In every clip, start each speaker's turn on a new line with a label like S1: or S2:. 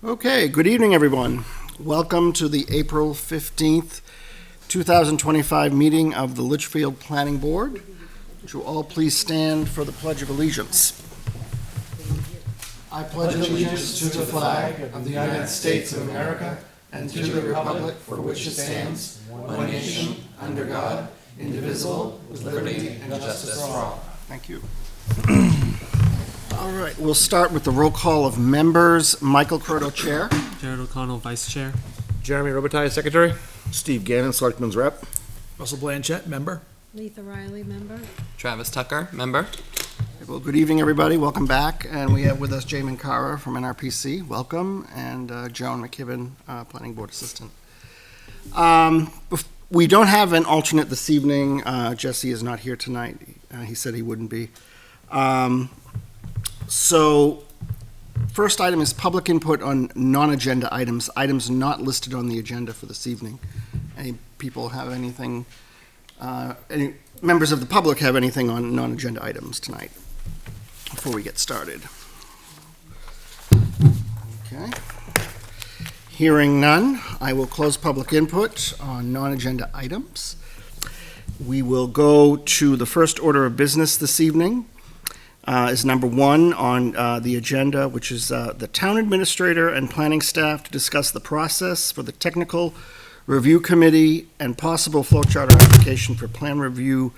S1: Okay, good evening, everyone. Welcome to the April 15th, 2025 meeting of the Litchfield Planning Board. Would you all please stand for the Pledge of Allegiance? I pledge allegiance to the flag of the United States of America and to the republic for which it stands, one nation, under God, indivisible, with liberty and justice for all. Thank you. All right, we'll start with the roll call of members. Michael Curto, Chair.
S2: Jared O'Connell, Vice Chair.
S3: Jeremy Robitaille, Secretary.
S4: Steve Gannon, Selectman's Rep.
S5: Russell Blanchett, member.
S6: Letha Riley, member.
S7: Travis Tucker, member.
S1: Well, good evening, everybody. Welcome back. And we have with us Jay Mankara from NRPC. Welcome. And Joan McKibben, Planning Board Assistant. We don't have an alternate this evening. Jesse is not here tonight. He said he wouldn't be. So, first item is public input on non-agenda items, items not listed on the agenda for this evening. Any people have anything, any members of the public have anything on non-agenda items tonight before we get started? Okay. Hearing none, I will close public input on non-agenda items. We will go to the first order of business this evening. Is number one on the agenda, which is the town administrator and planning staff to discuss the process for the technical review committee and possible flowchart application for plan review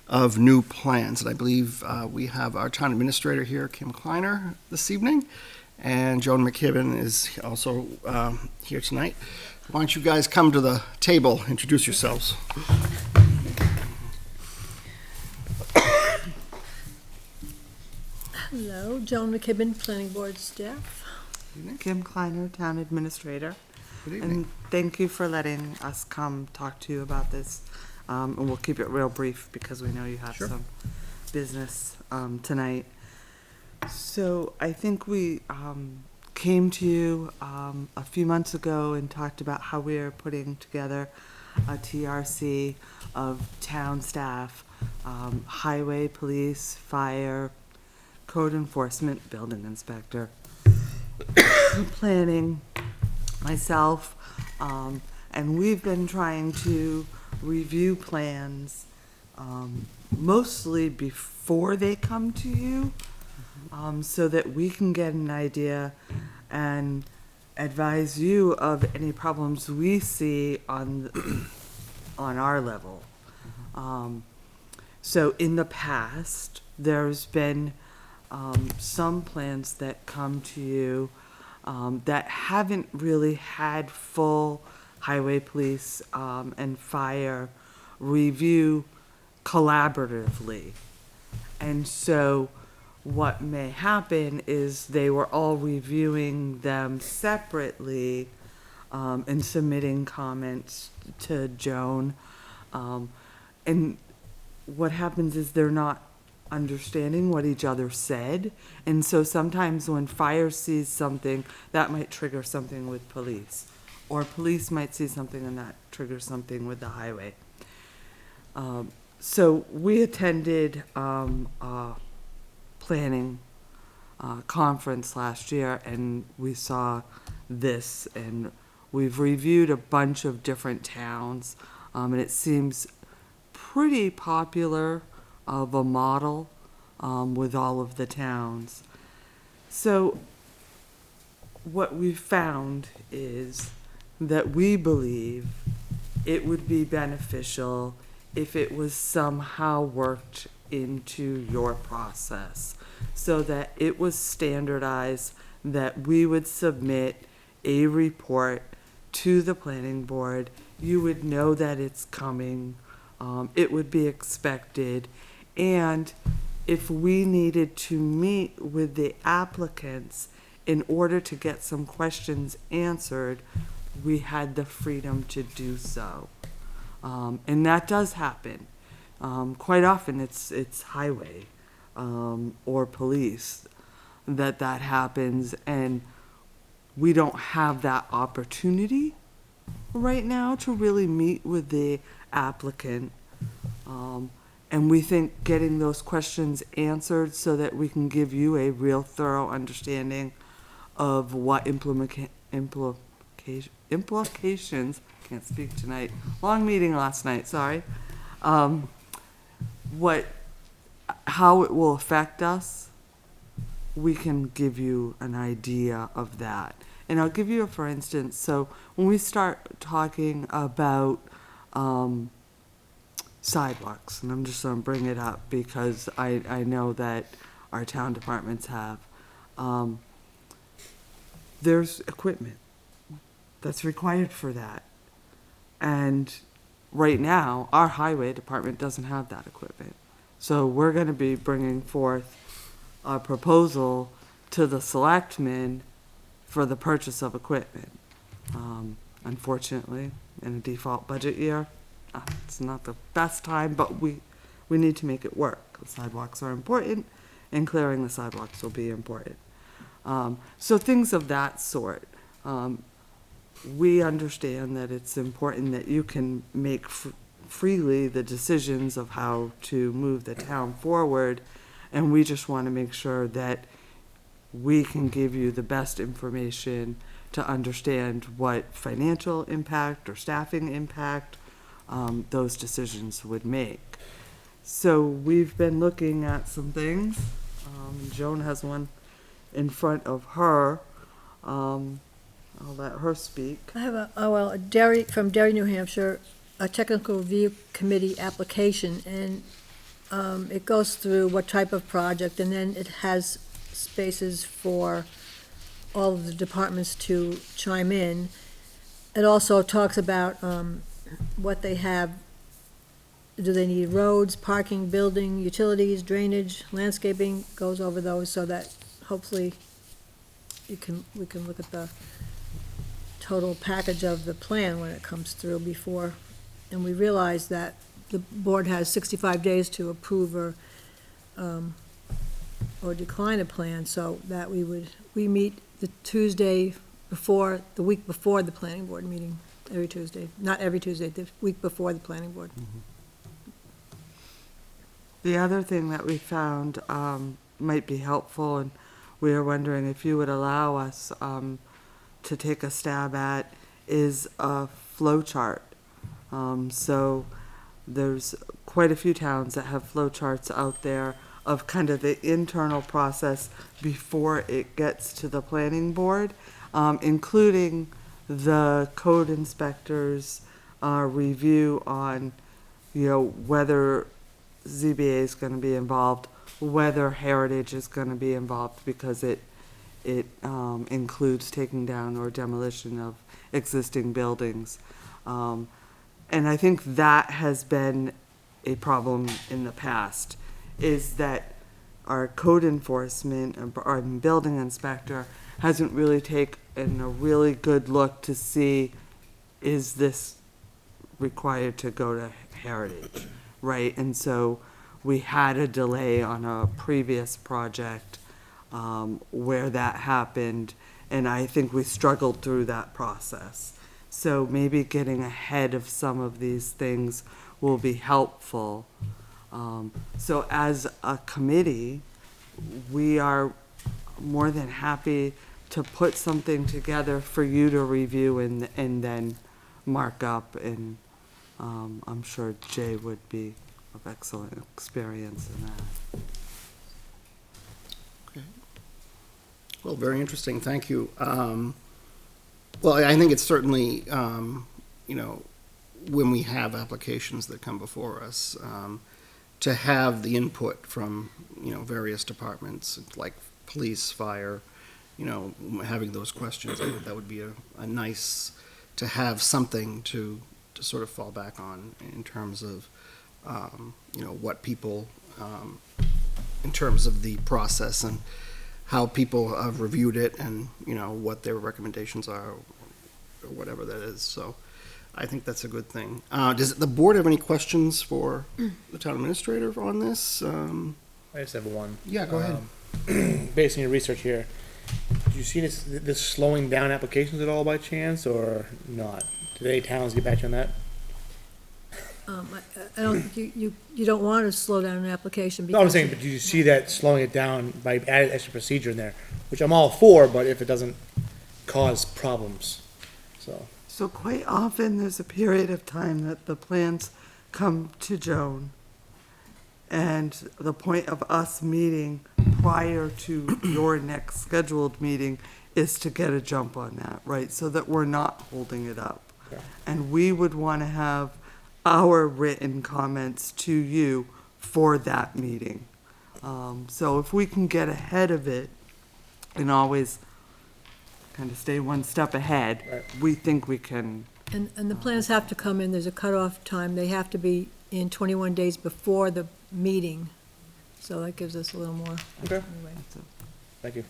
S1: of new plans. And I believe we have our town administrator here, Kim Kleiner, this evening, and Joan McKibben is also here tonight. Why don't you guys come to the table, introduce yourselves.
S6: Hello, Joan McKibben, Planning Board staff.
S8: Kim Kleiner, Town Administrator.
S1: Good evening.
S8: And thank you for letting us come talk to you about this. And we'll keep it real brief because we know you have some business tonight. So I think we came to you a few months ago and talked about how we are putting together a TRC of town staff, highway, police, fire, code enforcement, building inspector, planning, myself, and we've been trying to review plans mostly before they come to you, so that we can get an idea and advise you of any problems we see on our level. So in the past, there's been some plans that come to you that haven't really had full highway, police, and fire review collaboratively. And so what may happen is they were all reviewing them separately and submitting comments to Joan. And what happens is they're not understanding what each other said, and so sometimes when fire sees something, that might trigger something with police, or police might see something and that triggers something with the highway. So we attended a planning conference last year, and we saw this, and we've reviewed a bunch of different towns, and it seems pretty popular of a model with all of the towns. So what we found is that we believe it would be beneficial if it was somehow worked into your process so that it was standardized, that we would submit a report to the planning board. You would know that it's coming. It would be expected. And if we needed to meet with the applicants in order to get some questions answered, we had the freedom to do so. And that does happen. Quite often it's highway or police that happens, and we don't have that opportunity right now to really meet with the applicant. And we think getting those questions answered so that we can give you a real thorough understanding of what implications, can't speak tonight, long meeting last night, sorry, how it will affect us, we can give you an idea of that. And I'll give you a for instance. So when we start talking about sidewalks, and I'm just going to bring it up because I know that our town departments have, there's equipment that's required for that. And right now, our highway department doesn't have that equipment. So we're going to be bringing forth a proposal to the selectmen for the purchase of equipment. Unfortunately, in a default budget year, it's not the best time, but we need to make it work. The sidewalks are important, and clearing the sidewalks will be important. So things of that sort. We understand that it's important that you can make freely the decisions of how to move the town forward, and we just want to make sure that we can give you the best information to understand what financial impact or staffing impact those decisions would make. So we've been looking at some things. Joan has one in front of her. I'll let her speak.
S6: I have from Derry, New Hampshire, a technical review committee application, and it goes through what type of project, and then it has spaces for all of the departments to chime in. It also talks about what they have. Do they need roads, parking, building, utilities, drainage, landscaping? Goes over those so that hopefully we can look at the total package of the plan when it comes through before. And we realize that the board has 65 days to approve or decline a plan, so that we meet the Tuesday before, the week before the planning board meeting, every Tuesday. Not every Tuesday, the week before the planning board.
S8: The other thing that we found might be helpful, and we are wondering if you would allow us to take a stab at, is a flow chart. So there's quite a few towns that have flow charts out there of kind of the internal process before it gets to the planning board, including the code inspector's review on, whether ZBA is going to be involved, whether heritage is going to be involved, because it includes taking down or demolition of existing buildings. And I think that has been a problem in the past, is that our code enforcement, our building inspector hasn't really taken a really good look to see, is this required to go to heritage, right? And so we had a delay on a previous project where that happened, and I think we struggled through that process. So maybe getting ahead of some of these things will be helpful. So as a committee, we are more than happy to put something together for you to review and then mark up, and I'm sure Jay would be of excellent experience in that.
S1: Okay. Well, very interesting. Thank you. Well, I think it's certainly, when we have applications that come before us, to have the input from, various departments, like police, fire, having those questions, I think that would be a nice, to have something to sort of fall back on in terms of, what people, in terms of the process and how people have reviewed it and, what their recommendations are or whatever that is. So I think that's a good thing. Does the board have any questions for the town administrator on this?
S3: I just have one.
S1: Yeah, go ahead.
S3: Based on your research here, do you see this slowing down applications at all by chance, or not? Did any towns get back to you on that?
S6: I don't, you don't want to slow down an application
S3: No, I'm
S6: because.
S3: saying, but do you see that slowing it down by adding extra procedure in there, which I'm all for, but if it doesn't cause problems, so.
S8: So quite often, there's a period of time that the plans come to Joan, and the point of us meeting prior to your next scheduled meeting is to get a jump on that, right? So that we're not holding it up.
S3: Okay.
S8: And we would want to have our written comments to you for that meeting. So if we can get ahead of it and always kind of stay one step ahead,
S3: Right.
S8: we think we can.
S6: And the plans have to come in, there's a cutoff time, they have to be in 21 days before the meeting. So that gives us a little more.
S3: Okay.
S6: Anyway.
S3: Thank you.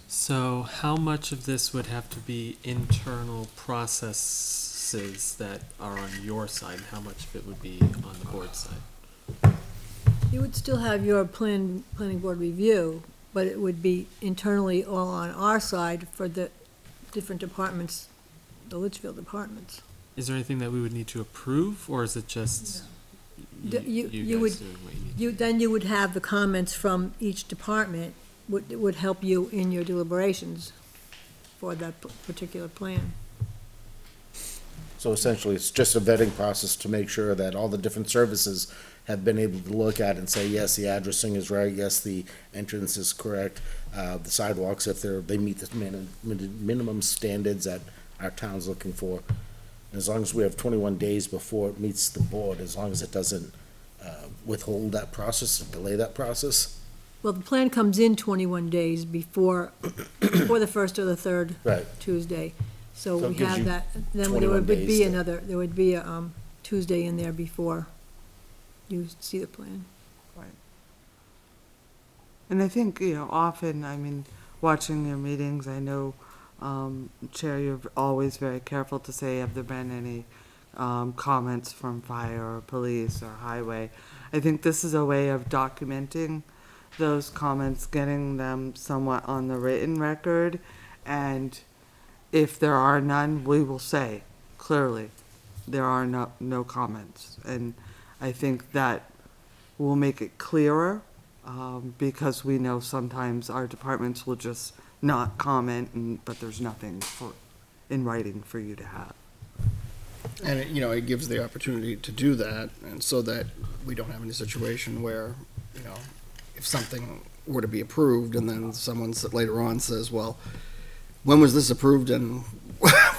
S2: So how much of this would have to be internal processes that are on your side? And how much of it would be on the board side?
S6: You would still have your planning board review, but it would be internally all on our side for the different departments, the Litchfield departments.
S2: Is there anything that we would need to approve, or is it just
S6: You
S2: guys
S6: would-
S2: doing what you need?
S6: Then you would have the comments from each department, would help you in your deliberations for that particular plan.
S4: So essentially, it's just a vetting process to make sure that all the different services have been able to look at and say, yes, the addressing is right, yes, the entrance is correct, the sidewalks, if they meet the minimum standards that our town's looking for. And as long as we have 21 days before it meets the board, as long as it doesn't withhold that process, or delay that process.
S6: Well, the plan comes in 21 days before the first or the third
S4: Right.
S6: Tuesday. So
S4: So it
S6: we
S4: gives
S6: have
S4: you
S6: that, then
S4: 21
S6: there would
S4: days
S6: be
S4: to-
S6: there would be a Tuesday in there before you see the plan.
S8: And I think, often, I mean, watching your meetings, I know, Chair, you're always very careful to say, have there been any comments from fire or police or highway? I think this is a way of documenting those comments, getting them somewhat on the written record, and if there are none, we will say clearly, there are no comments. And I think that will make it clearer, because we know sometimes our departments will just not comment, but there's nothing in writing for you to have.
S1: And it gives the opportunity to do that, and so that we don't have any situation where, if something were to be approved, and then someone later on says, well, when was this approved, and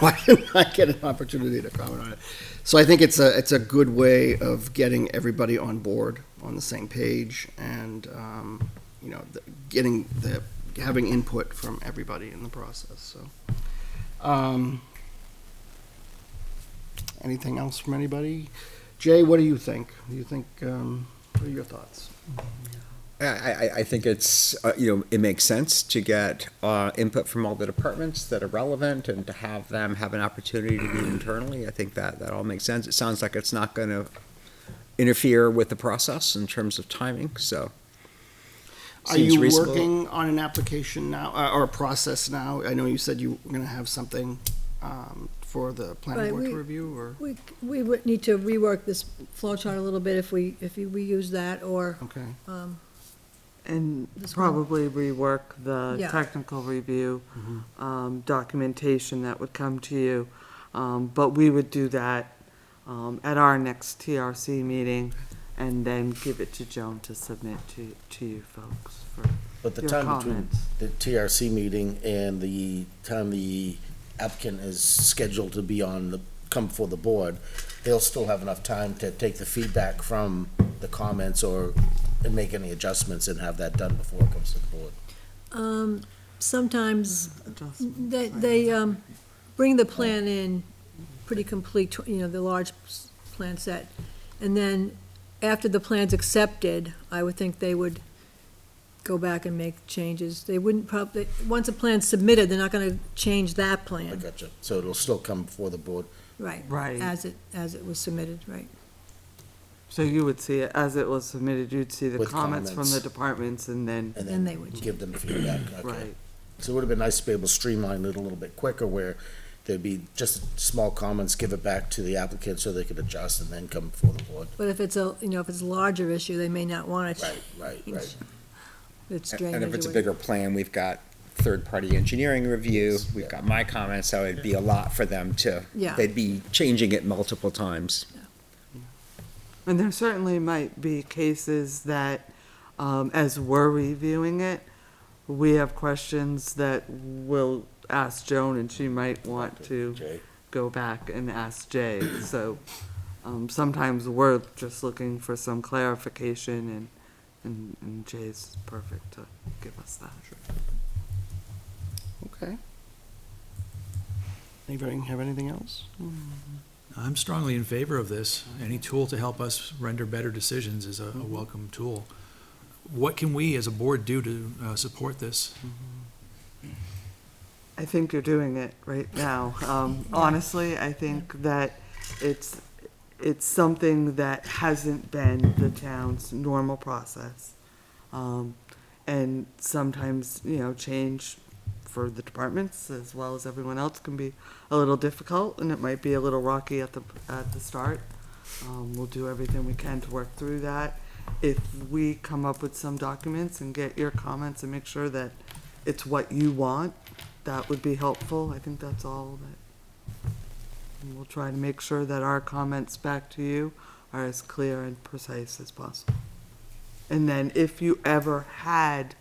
S1: why didn't I get an opportunity to comment on it? So I think it's a good way of getting everybody on board, on the same page, and, having input from everybody in the process, so. Anything else from anybody? Jay, what do you think? What are your thoughts?
S9: I think it's, it makes sense to get input from all the departments that are relevant and to have them have an opportunity to meet internally. I think that all makes sense. It sounds like it's not going to interfere with the process in terms of timing, so.
S1: Are
S9: seems
S1: you
S9: reasonable.
S1: working on an application now, or a process now? I know you said you were going to have something for the planning
S6: Right,
S1: board to
S6: we-
S1: review, or?
S6: We would need to rework this flow chart a little bit if we use that, or,
S1: Okay.
S8: And
S6: This one?
S8: probably rework the
S6: Yeah.
S8: technical review, documentation that would come to you. But we would do that, at our next TRC meeting, and then give it to Joan to submit to you folks for
S4: But the
S8: your
S4: time between
S8: comments.
S4: the TRC meeting and the time the applicant is scheduled to come before the board, they'll still have enough time to take the feedback from the comments and make any adjustments and have that done before it comes to the board.
S6: sometimes
S8: Adjustment.
S6: they bring the plan in pretty complete, the large plan set, and then after the plan's accepted, I would think they would go back and make changes. They wouldn't probably, once a plan's submitted, they're not gonna change that
S4: I
S6: plan.
S4: gotcha. So it'll still come before the board.
S6: Right.
S8: Right.
S6: As it was submitted, right.
S8: So you would see it as it was submitted, you'd see the
S4: With
S8: comments from the
S4: comments.
S8: departments and then,
S4: And
S6: Then they would
S4: give them feedback. Okay.
S8: right.
S4: So it would have been nice to be able to streamline it a little bit quicker where there'd be just small comments, give it back to the applicant so they could adjust and then come before the board.
S6: But if it's if it's a larger issue, they may not want to
S4: Right.
S6: It's
S9: And
S6: drainage.
S9: if it's a
S6: or
S9: bigger plan, we've got third-party engineering review, we've got my comments, so it'd be a lot for them to,
S6: Yeah.
S9: they'd be changing it multiple times.
S8: And there certainly might be cases that, as we're reviewing it, we have questions that we'll ask Joan, and she might want to
S4: Jay?
S8: go back and ask Jay. So sometimes we're just looking for some clarification, and Jay's perfect to give us that.
S1: Okay. Anybody have anything else?
S5: I'm strongly in favor of this. Any tool to help us render better decisions is a welcome tool. What can we as a board do to support this?
S8: I think you're doing it right now. Honestly, I think that it's something that hasn't been the town's normal process. And sometimes, change for the departments as well as everyone else can be a little difficult, and it might be a little rocky at the start. We'll do everything we can to work through that. If we come up with some documents and get your comments and make sure that it's what you want, that would be helpful. I think that's all that. And we'll try to make sure that our comments back to you are as clear and precise as possible. And then if you ever had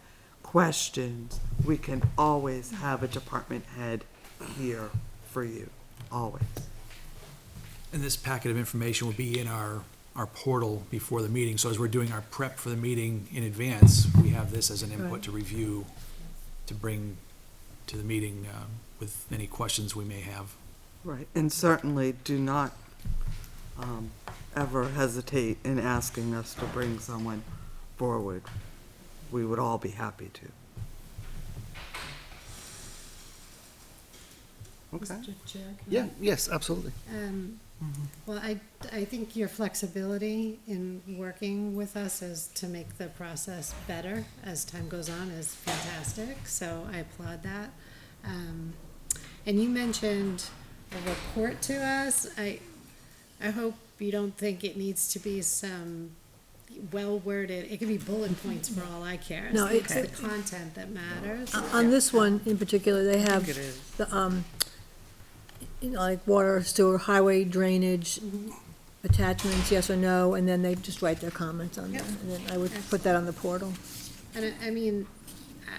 S8: questions, we can always have a department head here for you, always.
S5: And this packet of information will be in our portal before the meeting. So as we're doing our prep for the meeting in advance, we have this as an input
S6: Right.
S5: to review, to bring to the meeting with any questions we may have.
S8: Right, and certainly do not ever hesitate in asking us to bring someone forward. We would all be happy to.
S1: Okay.
S10: Mr. Chair? can
S1: Yeah, yes, absolutely.
S10: Well, I think your flexibility in working with us as to make the process better as time goes on is fantastic, so I applaud that. And you mentioned a report to us. I hope you don't think it needs to be some well-worded, it could be bullet points for all I care.
S6: No,
S10: It's
S6: it's-
S10: the content that matters.
S6: On this one in particular, they have
S8: it is.
S6: the, like water, sewer, highway drainage, attachments, yes or no, and then they just write their comments on there.
S10: Yep.
S6: And then I would put that on the portal.
S10: And I mean,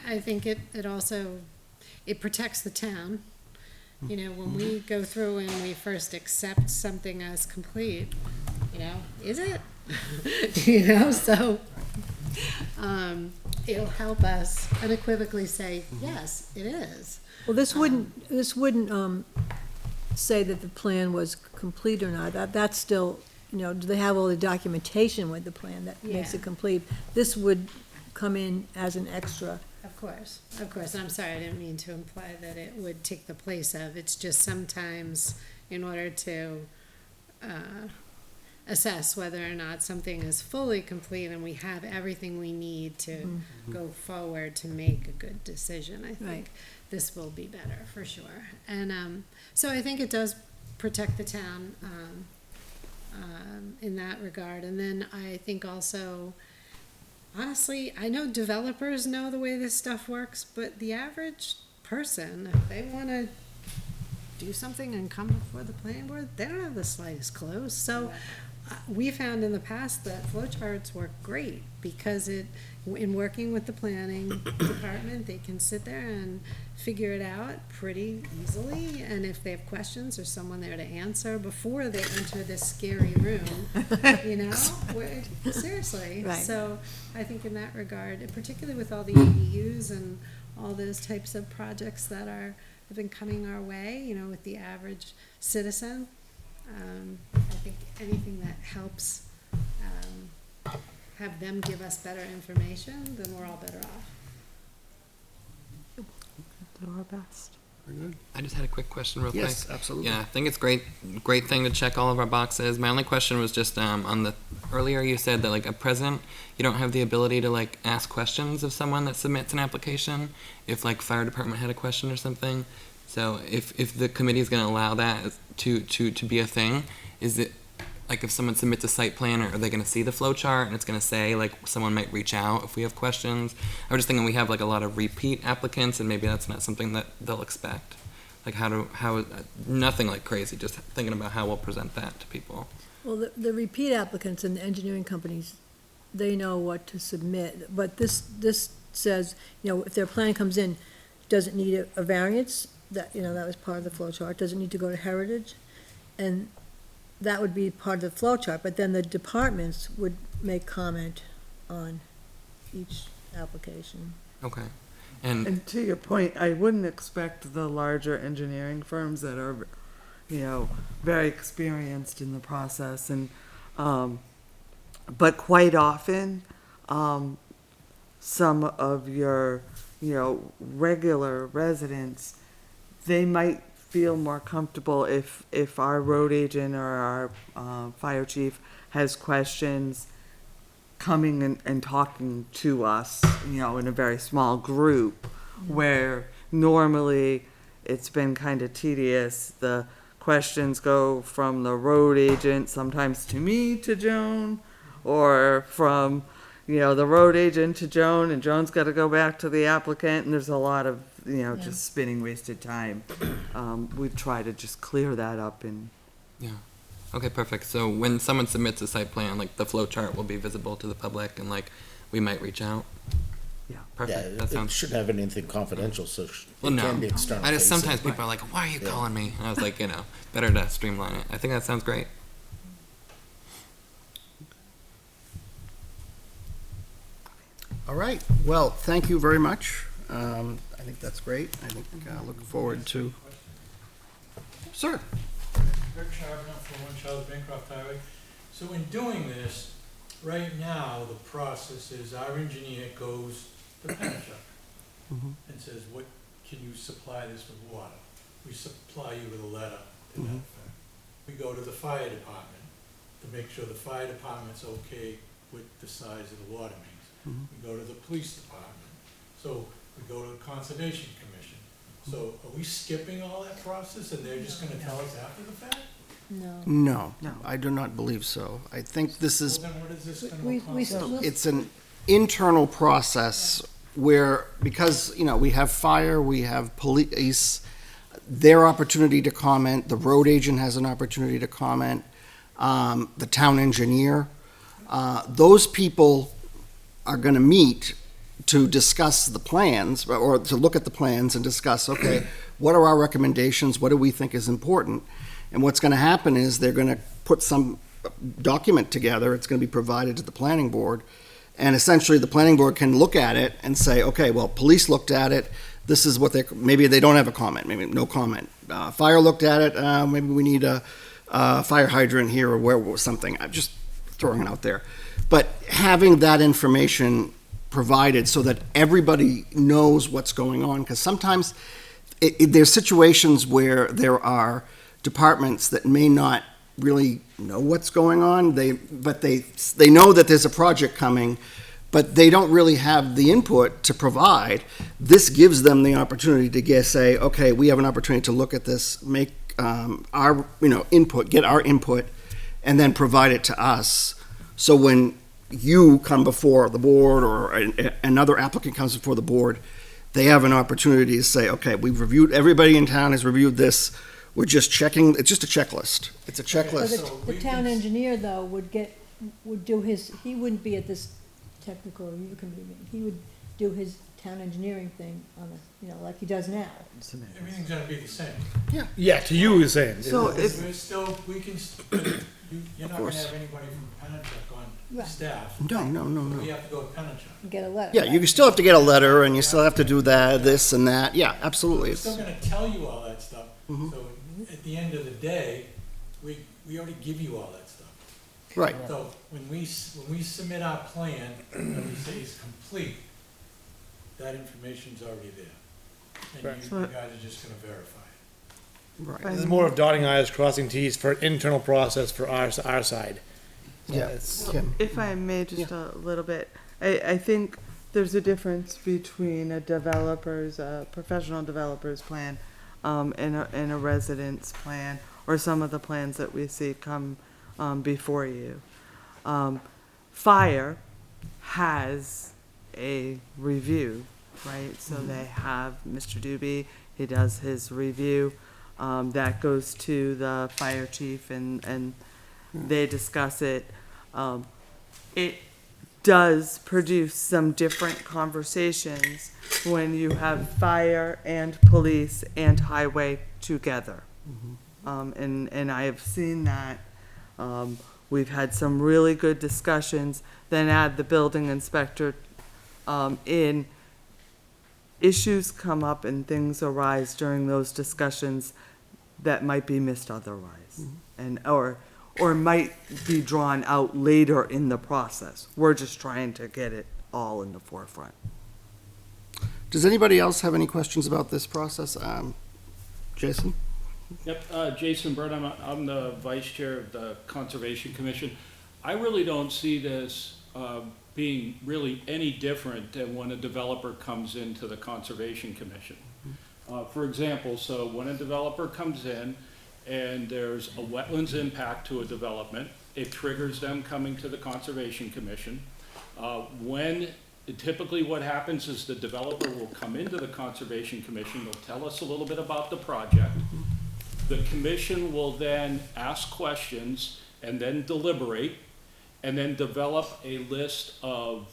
S10: I think it also, it protects the town. When we go through and we first accept something as complete, is it? So, it'll help us unequivocally say, yes, it is.
S6: Well, this wouldn't say that the plan was complete or not. That's still, do they have all the documentation with the plan that makes
S10: Yeah.
S6: it complete? This would come in as an extra.
S10: Of course. And I'm sorry, I didn't mean to imply that it would take the place of. It's just sometimes in order to assess whether or not something is fully complete and we have everything we need to go forward to make a good decision, I think
S6: Right.
S10: this will be better for sure. And so I think it does protect the town in that regard. And then I think also, honestly, I know developers know the way this stuff works, but the average person, if they want to do something and come before the planning board, they don't have the slightest clue. So we found in the past that flowcharts work great because in working with the planning department, they can sit there and figure it out pretty easily. And if they have questions, there's someone there to answer before they enter this scary room, seriously.
S6: Right.
S10: So I think in that regard, and particularly with all the ADUs and all those types of projects that have been coming our way, with the average citizen, I think anything that helps have them give us better information, then we're all better off.
S8: Do our best.
S1: Very good.
S7: I just had a quick question real quick.
S1: Yes, absolutely.
S7: Yeah, I think it's great thing to check all of our boxes. My only question was just on the earlier you said that like at present you don't have the ability to like ask questions of someone that submits an application if like fire department had a question or something. So if the committee is going to allow that to be a thing, is it like if someone submits a site plan, or are they going to see the flow chart and it's going to say like someone might reach out if we have questions? I was just thinking we have like a lot of repeat applicants, and maybe that's not something that they'll expect. Like nothing like crazy, just thinking about how we'll present that to people.
S6: Well, the repeat applicants and the engineering companies, they know what to submit, but this says, if their plan comes in, does it need a variance? That was part of the flow chart. Does it need to go to Heritage? And that would be part of the flow chart, but then the departments would make comment on each application.
S7: Okay. And
S8: to your point, I wouldn't expect the larger engineering firms that are, very experienced in the process, and but quite often, some of your, regular residents, they might feel more comfortable if our road agent or our fire chief has questions, coming and talking to us, in a very small group, where normally it's been kind of tedious. The questions go from the road agent, sometimes to me, to Joan, or from, the road agent to Joan, and Joan's got to go back to the applicant, and there's a lot of, just spinning wasted time. We try to just clear that up and.
S7: yeah. Okay, perfect. So when someone submits a site plan, like the flow chart will be visible to the public, and like we might reach out.
S8: Yeah.
S7: Perfect.
S4: Yeah,
S7: That
S4: it
S7: sounds.
S4: shouldn't have anything confidential, so it
S7: Well, no.
S4: can be external.
S7: I just
S4: facing.
S7: sometimes people are like, "Why are you calling me?" And I was like, better to streamline it. I think that sounds great.
S1: All right, well, thank you very much. I think that's great. I think, looking forward to. Sir?
S11: Rick Charbonneau for 1 Charles Bancroft Highway. So in doing this, right now, the process is our engineer goes to Pennachuck and says, what can you supply this with water? We supply you with a letter to that effect. We go to the fire department to make sure the fire department's okay with the size of the water mains. We go to the police department. So we go to the Conservation Commission. So are we skipping all that process and they're just gonna tell us after the fact?
S1: No, I do not believe so. I think this is,
S11: Well, then what is this
S6: We-
S11: gonna
S6: we
S11: accomplish?
S6: still-
S1: it's an internal process where, because, we have fire, we have police, their opportunity to comment, the road agent has an opportunity to comment, the town engineer, those people are gonna meet to discuss the plans, or to look at the plans and discuss, okay, what are our recommendations, what do we think is important? And what's gonna happen is they're gonna put some document together, it's gonna be provided to the planning board, and essentially the planning board can look at it and say, okay, well, police looked at it, this is what maybe they don't have a comment, maybe no comment. Fire looked at it, maybe we need a fire hydrant here or where, something, I'm just throwing it out there. But having that information provided so that everybody knows what's going on, because sometimes there's situations where there are departments that may not really know what's going on, but they know that there's a project coming, but they don't really have the input to provide. This gives them the opportunity to say, okay, we have an opportunity to look at this, make our input, get our input, and then provide it to us. So when you come before the board or another applicant comes before the board, they have an opportunity to say, okay, we've reviewed, everybody in town has reviewed this, we're just checking, it's just a checklist. It's a checklist.
S6: So the town engineer, though, would do his, he wouldn't be at this technical review committee meeting. He would do his town engineering thing on like he does now.
S11: Everything's gonna be the same.
S3: Yeah, to you, he's saying.
S8: So
S11: We're still, you're not gonna
S1: course.
S11: have anybody from Pennachuck on
S6: Right.
S11: staff.
S1: No.
S11: We have to go to Pennachuck.
S6: Get a letter.
S1: Yeah, you still have to get a letter, and you still have to do that, this and that. Yeah, absolutely.
S11: We're still gonna tell you all that stuff. So at the end of the day, we already give you all that stuff.
S1: Right.
S11: So when we submit our plan, and we say it's complete, that information's already there. And you guys are just gonna verify it.
S1: Right.
S3: This is more of dotting i's, crossing t's for internal process for our side.
S1: Yeah. Kim.
S8: If I may, just a little bit, I think there's a difference between a professional developer's plan, in a residence plan, or some of the plans that we see come before you. Fire has a review, right? So they have Mr. Doobie, he does his review, that goes to the fire chief, and they discuss it. It does produce some different conversations when you have fire and police and highway together. And I have seen that. We've had some really good discussions, then add the building inspector in. Issues come up and things arise during those discussions that might be missed otherwise, and or might be drawn out later in the process. We're just trying to get it all in the forefront.
S1: Does anybody else have any questions about this process? Jason?
S12: Yep, Jason Bird, I'm the vice chair of the Conservation Commission. I really don't see this being really any different than when a developer comes into the Conservation Commission. For example, so when a developer comes in and there's a wetlands impact to a development, it triggers them coming to the Conservation Commission. Typically what happens is the developer will come into the Conservation Commission, they'll tell us a little bit about the project. The commission will then ask questions and then deliberate, and then develop a list of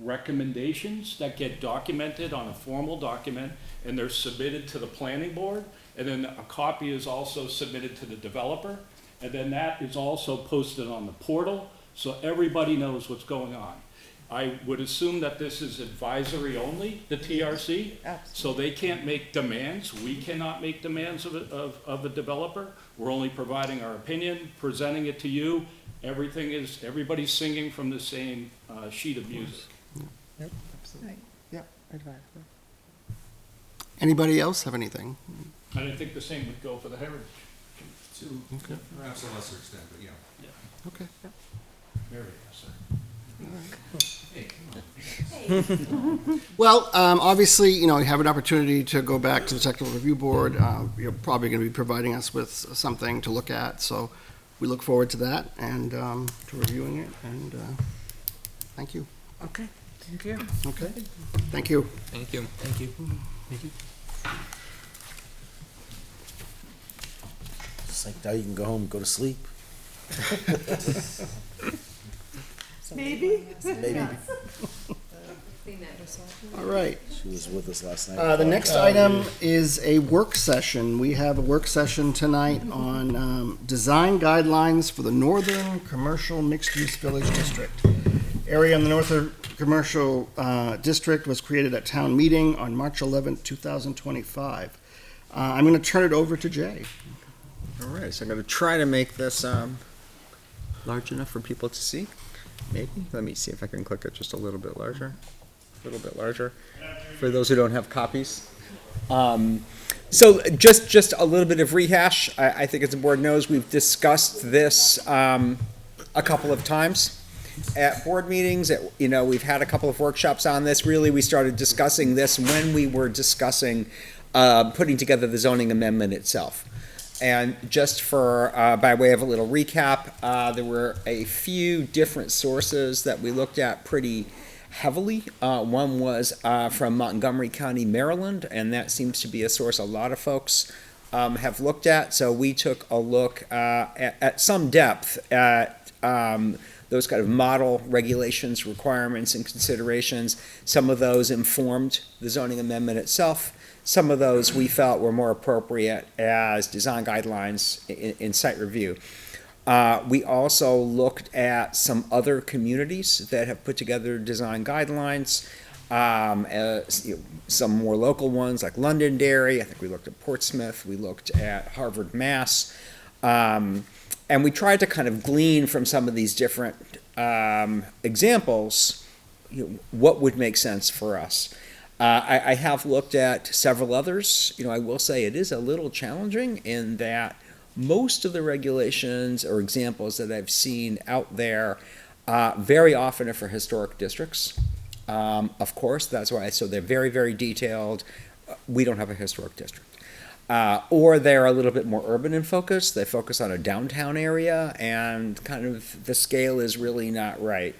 S12: recommendations that get documented on a formal document, and they're submitted to the planning board, and then a copy is also submitted to the developer, and then that is also posted on the portal, so everybody knows what's going on. I would assume that this is advisory only, the TRC, so they can't make demands. We cannot make demands of a developer. We're only providing our opinion, presenting it to you. Everybody's singing from the same sheet of music.
S3: Yep.
S6: Right.
S3: Yep. Advisory.
S1: Anybody else have anything?
S12: And I think the same would go for the heritage.
S13: To perhaps a lesser extent, but yeah.
S1: Okay.
S12: Very yes, sir.
S1: Well, obviously, you have an opportunity to go back to the technical review board. You're probably going to be providing us with something to look at, so we look forward to that and to reviewing it, and thank you.
S8: Okay, thank you.
S1: Okay, thank you.
S7: Thank you.
S5: Thank you. Thank you.
S4: It's like now you can go home and go to sleep.
S8: Maybe?
S4: Maybe.
S1: All right.
S4: She was with us last night.
S1: The next item is a work session. We have a work session tonight on design guidelines for the Northern Commercial Mixed-Use Village District. Area in the Northern Commercial District was created at town meeting on March 11th, 2025. I'm going to turn it over to Jay.
S9: All right, so I'm going to try to make this large enough for people to see. Maybe. Let me see if I can click it just a little bit larger. A little bit larger. For those who don't have copies. So just a little bit of rehash. I think as the board knows, we've discussed this a couple of times at board meetings. We've had a couple of workshops on this. Really, we started discussing this when we were discussing putting together the zoning amendment itself. And just for, by way of a little recap, there were a few different sources that we looked at pretty heavily. One was from Montgomery County, Maryland, and that seems to be a source a lot of folks have looked at. So we took a look at some depth at those kind of model regulations, requirements, and considerations. Some of those informed the zoning amendment itself. Some of those we felt were more appropriate as design guidelines in site review. We also looked at some other communities that have put together design guidelines, some more local ones like Londonderry. I think we looked at Portsmouth. We looked at Harvard, Mass. And we tried to kind of glean from some of these different examples what would make sense for us. I have looked at several others. I will say it is a little challenging in that most of the regulations or examples that I've seen out there very often are for historic districts. Of course, that's why. So they're very, very detailed. We don't have a historic district. Or they're a little bit more urban in focus. They focus on a downtown area, and kind of the scale is really not right.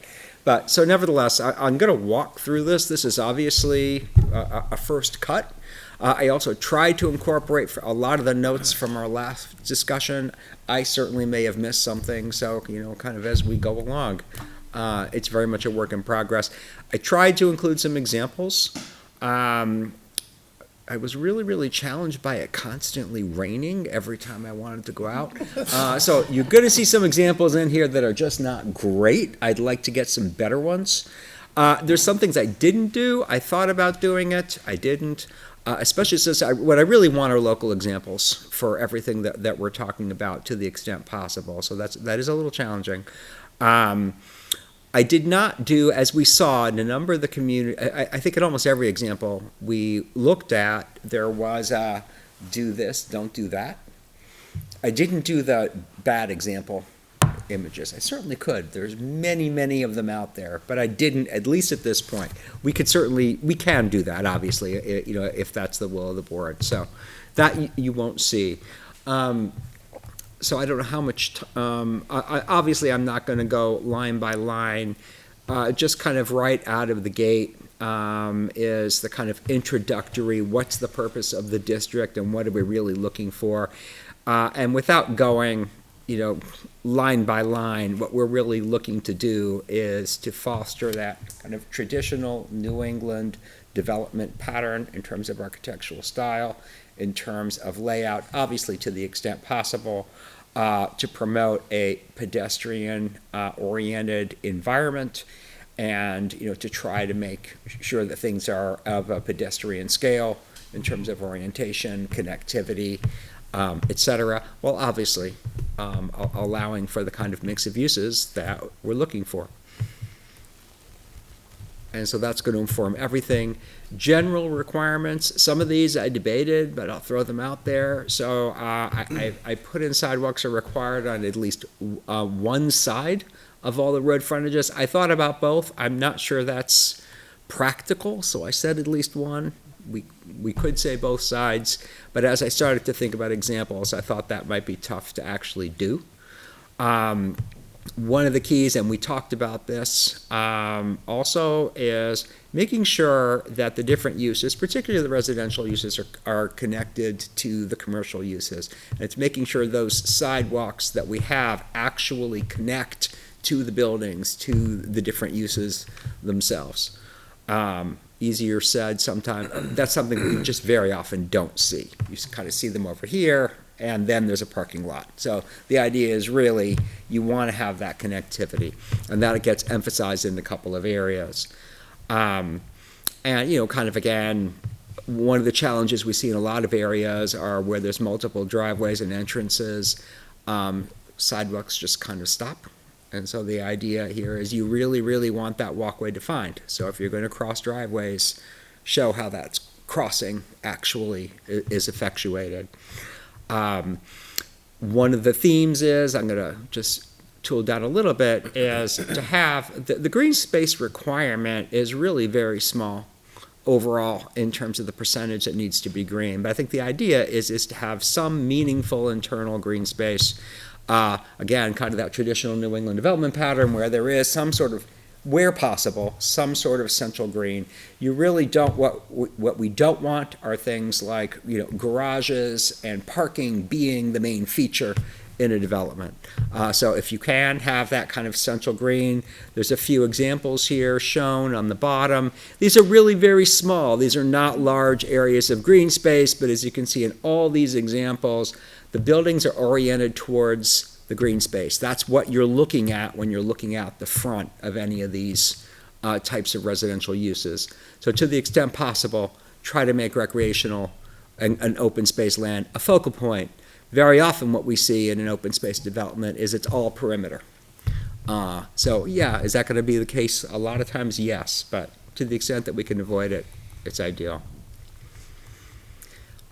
S9: But so nevertheless, I'm going to walk through this. This is obviously a first cut. I also tried to incorporate a lot of the notes from our last discussion. I certainly may have missed something, so, kind of as we go along. It's very much a work in progress. I tried to include some examples. I was really, really challenged by it constantly raining every time I wanted to go out. So you're going to see some examples in here that are just not great. I'd like to get some better ones. There's some things I didn't do. I thought about doing it. I didn't. Especially since what I really want are local examples for everything that we're talking about to the extent possible. So that is a little challenging. I did not do, as we saw in a number of the community, I think in almost every example we looked at, there was a do this, don't do that. I didn't do the bad example images. I certainly could. There's many, many of them out there, but I didn't, at least at this point. We can do that, obviously, if that's the will of the board. So that you won't see. So I don't know how much, obviously I'm not going to go line by line. Just kind of right out of the gate is the kind of introductory, what's the purpose of the district and what are we really looking for? And without going, line by line, what we're really looking to do is to foster that kind of traditional New England development pattern in terms of architectural style, in terms of layout, obviously to the extent possible, to promote a pedestrian-oriented environment, and to try to make sure that things are of a pedestrian scale in terms of orientation, connectivity, etc. Well, obviously, allowing for the kind of mix of uses that we're looking for. And so that's going to inform everything. General requirements, some of these I debated, but I'll throw them out there. So I put in sidewalks are required on at least one side of all the road frontages. I thought about both. I'm not sure that's practical, so I said at least one. We could say both sides, but as I started to think about examples, I thought that might be tough to actually do. One of the keys, and we talked about this also, is making sure that the different uses, particularly the residential uses, are connected to the commercial uses. And it's making sure those sidewalks that we have actually connect to the buildings, to the different uses themselves. Easier said sometimes. That's something we just very often don't see. You kind of see them over here, and then there's a parking lot. So the idea is really you want to have that connectivity, and that gets emphasized in a couple of areas. And, kind of again, one of the challenges we see in a lot of areas are where there's multiple driveways and entrances, sidewalks just kind of stop. And so the idea here is you really, really want that walkway defined. So if you're going to cross driveways, show how that crossing actually is effectuated. One of the themes is, I'm going to just tool down a little bit, is to have, the green space requirement is really very small overall in terms of the percentage that needs to be green. But I think the idea is to have some meaningful internal green space. Again, kind of that traditional New England development pattern where there is some sort of, where possible, some sort of central green. You really don't, what we don't want are things like, garages and parking being the main feature in a development. So if you can have that kind of central green, there's a few examples here shown on the bottom. These are really very small. These are not large areas of green space, but as you can see in all these examples, the buildings are oriented towards the green space. That's what you're looking at when you're looking out the front of any of these types of residential uses. So to the extent possible, try to make recreational and open space land a focal point. Very often what we see in an open space development is it's all perimeter. So yeah, is that going to be the case? A lot of times, yes, but to the extent that we can avoid it, it's ideal.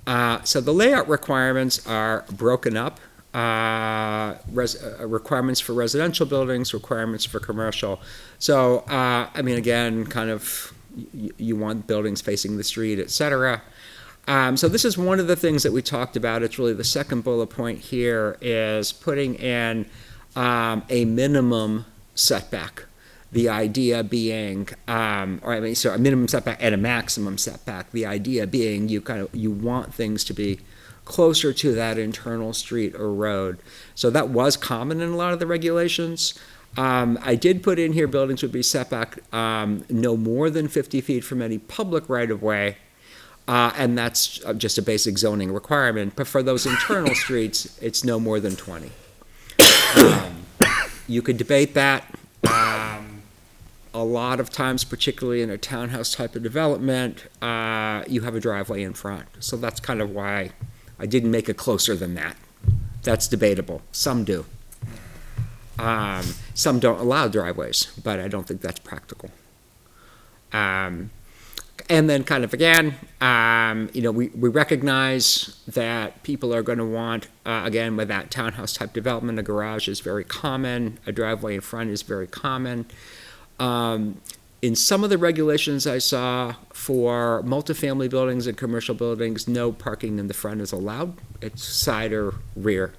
S9: So the layout requirements are broken up. Requirements for residential buildings, requirements for commercial. So, again, kind of you want buildings facing the street, et cetera. So this is one of the things that we talked about. It's really the second bullet point here is putting in a minimum setback. The idea being, a minimum setback and a maximum setback. The idea being you want things to be closer to that internal street or road. So that was common in a lot of the regulations. I did put in here buildings would be setback no more than 50 feet from any public right-of-way, and that's just a basic zoning requirement. But for those internal streets, it's no more than 20. You could debate that. A lot of times, particularly in a townhouse type of development, you have a driveway in front. So that's kind of why I didn't make it closer than that. That's debatable. Some do. Some don't allow driveways, but I don't think that's practical. And then kind of again, we recognize that people are going to want, again, with that townhouse type development, a garage is very common, a driveway in front is very common. In some of the regulations I saw for multifamily buildings and commercial buildings, no parking in the front is allowed. It's side or rear.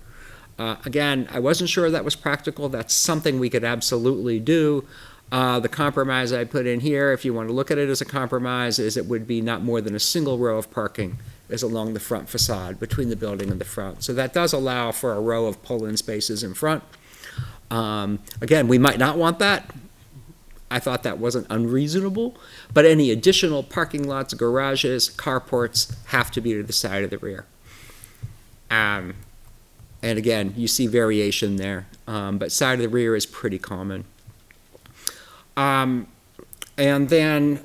S9: Again, I wasn't sure that was practical. That's something we could absolutely do. The compromise I put in here, if you want to look at it as a compromise, is it would be not more than a single row of parking is along the front facade between the building and the front. So that does allow for a row of pull-in spaces in front. Again, we might not want that. I thought that wasn't unreasonable, but any additional parking lots, garages, carports have to be to the side of the rear. And again, you see variation there, but side of the rear is pretty common. And then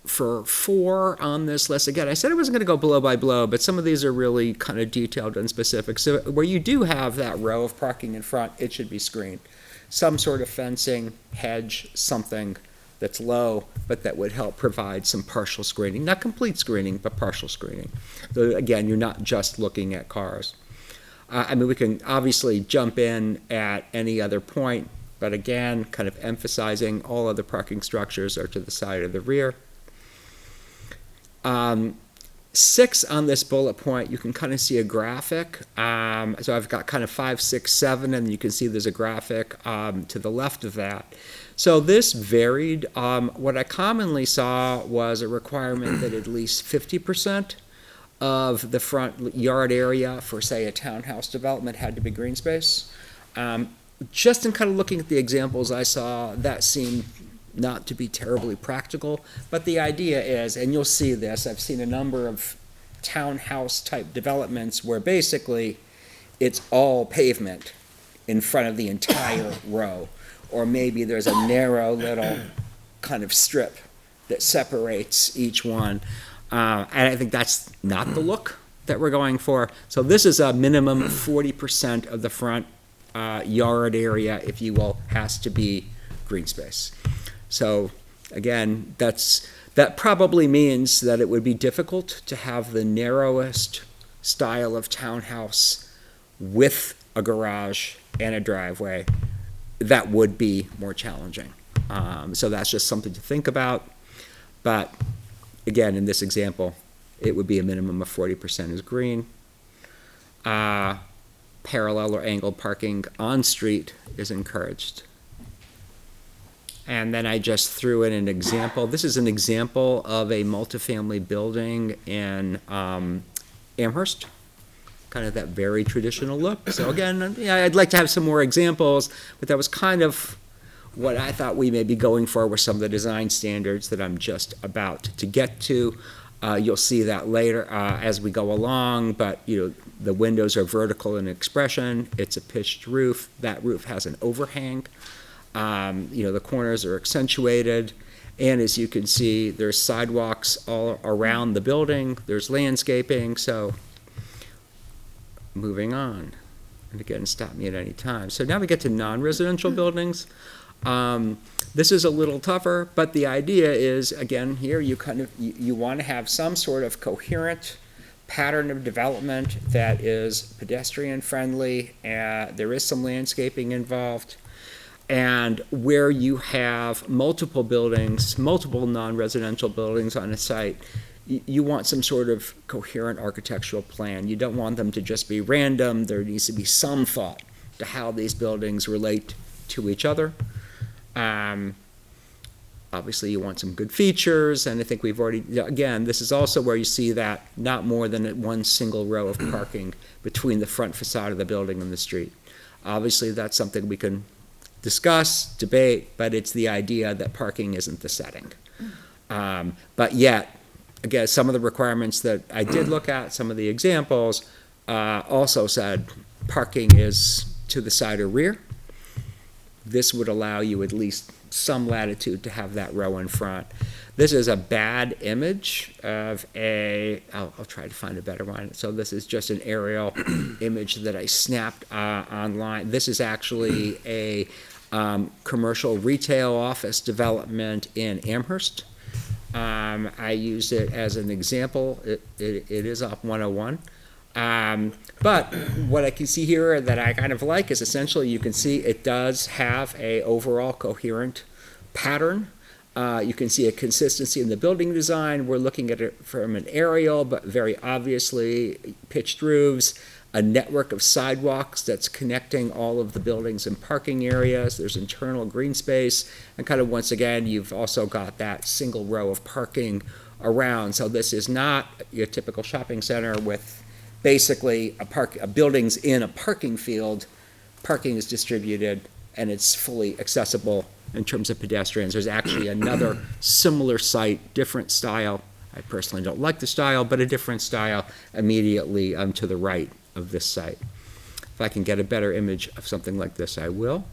S9: for 4 on this list, again, I said I wasn't going to go blow by blow, but some of these are really kind of detailed and specific. So where you do have that row of parking in front, it should be screened. Some sort of fencing, hedge, something that's low, but that would help provide some partial screening. Not complete screening, but partial screening. So again, you're not just looking at cars. We can obviously jump in at any other point, but again, kind of emphasizing all other parking structures are to the side of the rear. 6 on this bullet point, you can kind of see a graphic. So I've got kind of 5, 6, 7, and you can see there's a graphic to the left of that. So this varied. What I commonly saw was a requirement that at least 50% of the front yard area for, say, a townhouse development had to be green space. Just in kind of looking at the examples I saw, that seemed not to be terribly practical, but the idea is, and you'll see this, I've seen a number of townhouse type developments where basically it's all pavement in front of the entire row, or maybe there's a narrow little kind of strip that separates each one, and I think that's not the look that we're going for. So this is a minimum 40% of the front yard area, if you will, has to be green space. So again, that probably means that it would be difficult to have the narrowest style of townhouse with a garage and a driveway. That would be more challenging. So that's just something to think about. But again, in this example, it would be a minimum of 40% is green. Parallel or angled parking on street is encouraged. And then I just threw in an example. This is an example of a multifamily building in Amherst, kind of that very traditional look. So again, I'd like to have some more examples, but that was kind of what I thought we may be going for with some of the design standards that I'm just about to get to. You'll see that later as we go along, but the windows are vertical in expression. It's a pitched roof. That roof has an overhang. The corners are accentuated, and as you can see, there's sidewalks all around the building. There's landscaping. So moving on, and again, stop me at any time. So now we get to non-residential buildings. This is a little tougher, but the idea is, again, here you want to have some sort of coherent pattern of development that is pedestrian friendly. There is some landscaping involved. And where you have multiple buildings, multiple non-residential buildings on a site, you want some sort of coherent architectural plan. You don't want them to just be random. There needs to be some thought to how these buildings relate to each other. Obviously, you want some good features, and I think we've already, again, this is also where you see that not more than one single row of parking between the front facade of the building and the street. Obviously, that's something we can discuss, debate, but it's the idea that parking isn't the setting. But yet, again, some of the requirements that I did look at, some of the examples, also said parking is to the side or rear. This would allow you at least some latitude to have that row in front. This is a bad image of I'll try to find a better one. So this is just an aerial image that I snapped online. This is actually a commercial retail office development in Amherst. I used it as an example. It is up 101. But what I can see here that I kind of like is essentially you can see it does have a overall coherent pattern. You can see a consistency in the building design. We're looking at it from an aerial, but very obviously pitched roofs, a network of sidewalks that's connecting all of the buildings and parking areas. There's internal green space, and kind of once again, you've also got that single row of parking around. So this is not your typical shopping center with basically a building's in a parking field. Parking is distributed, and it's fully accessible in terms of pedestrians. There's actually another similar site, different style. I personally don't like the style, but a different style immediately to the right of this site. If I can get a better image of something like this, I will.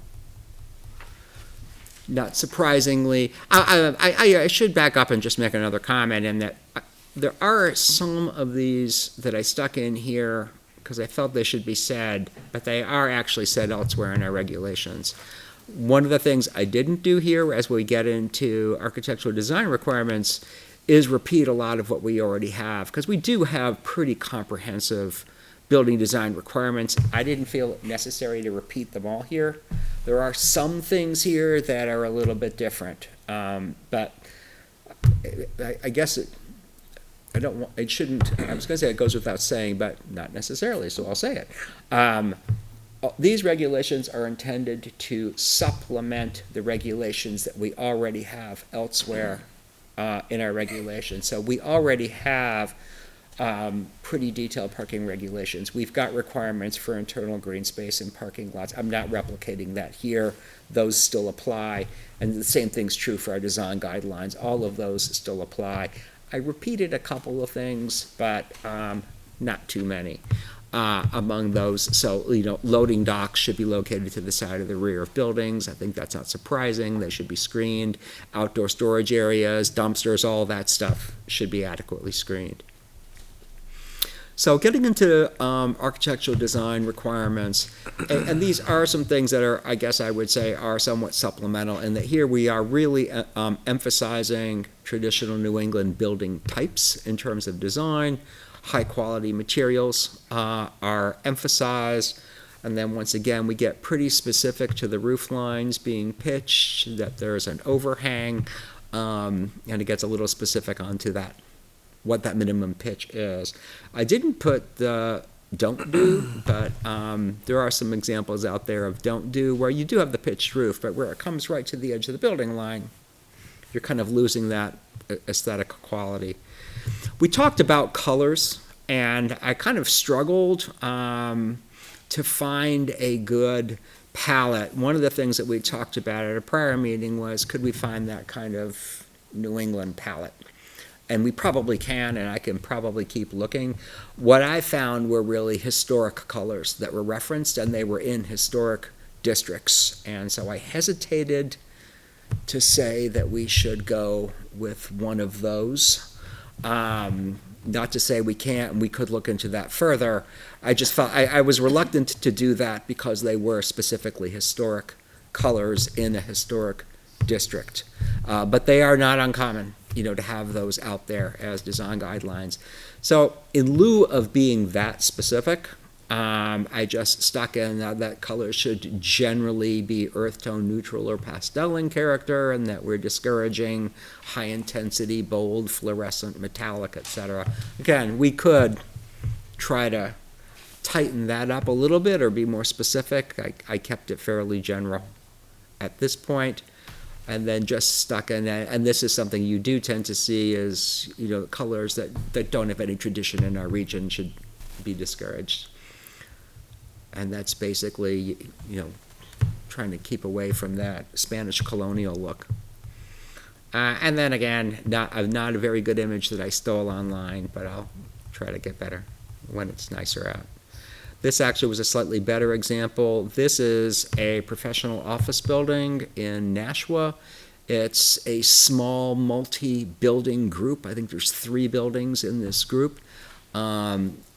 S9: Not surprisingly, I should back up and just make another comment in that there are some of these that I stuck in here because I felt they should be said, but they are actually said elsewhere in our regulations. One of the things I didn't do here as we get into architectural design requirements is repeat a lot of what we already have, because we do have pretty comprehensive building design requirements. I didn't feel it necessary to repeat them all here. There are some things here that are a little bit different, but I guess I was going to say it goes without saying, but not necessarily, so I'll say it. These regulations are intended to supplement the regulations that we already have elsewhere in our regulations. So we already have pretty detailed parking regulations. We've got requirements for internal green space and parking lots. I'm not replicating that here. Those still apply. And the same thing's true for our design guidelines. All of those still apply. I repeated a couple of things, but not too many among those. So, loading docks should be located to the side of the rear of buildings. I think that's not surprising. They should be screened. Outdoor storage areas, dumpsters, all that stuff should be adequately screened. So getting into architectural design requirements, and these are some things that are, I guess I would say, are somewhat supplemental in that here we are really emphasizing traditional New England building types in terms of design. High quality materials are emphasized. And then once again, we get pretty specific to the roof lines being pitched, that there's an overhang, and it gets a little specific onto that, what that minimum pitch is. I didn't put the don't do, but there are some examples out there of don't do where you do have the pitched roof, but where it comes right to the edge of the building line, you're kind of losing that aesthetic quality. We talked about colors, and I kind of struggled to find a good palette. One of the things that we talked about at a prior meeting was, could we find that kind of New England palette? And we probably can, and I can probably keep looking. What I found were really historic colors that were referenced, and they were in historic districts. And so I hesitated to say that we should go with one of those. Not to say we can't, and we could look into that further. I just felt I was reluctant to do that because they were specifically historic colors in a historic district. But they are not uncommon, to have those out there as design guidelines. So in lieu of being that specific, I just stuck in that color should generally be earth tone neutral or pastel in character, and that we're discouraging high intensity, bold, fluorescent, metallic, etc. Again, we could try to tighten that up a little bit or be more specific. I kept it fairly general at this point, and then just stuck in that. And this is something you do tend to see is, colors that don't have any tradition in our region should be discouraged. And that's basically, trying to keep away from that Spanish colonial look. And then again, not a very good image that I stole online, but I'll try to get better when it's nicer out. This actually was a slightly better example. This is a professional office building in Nashua. It's a small multi-building group. I think there's 3 buildings in this group.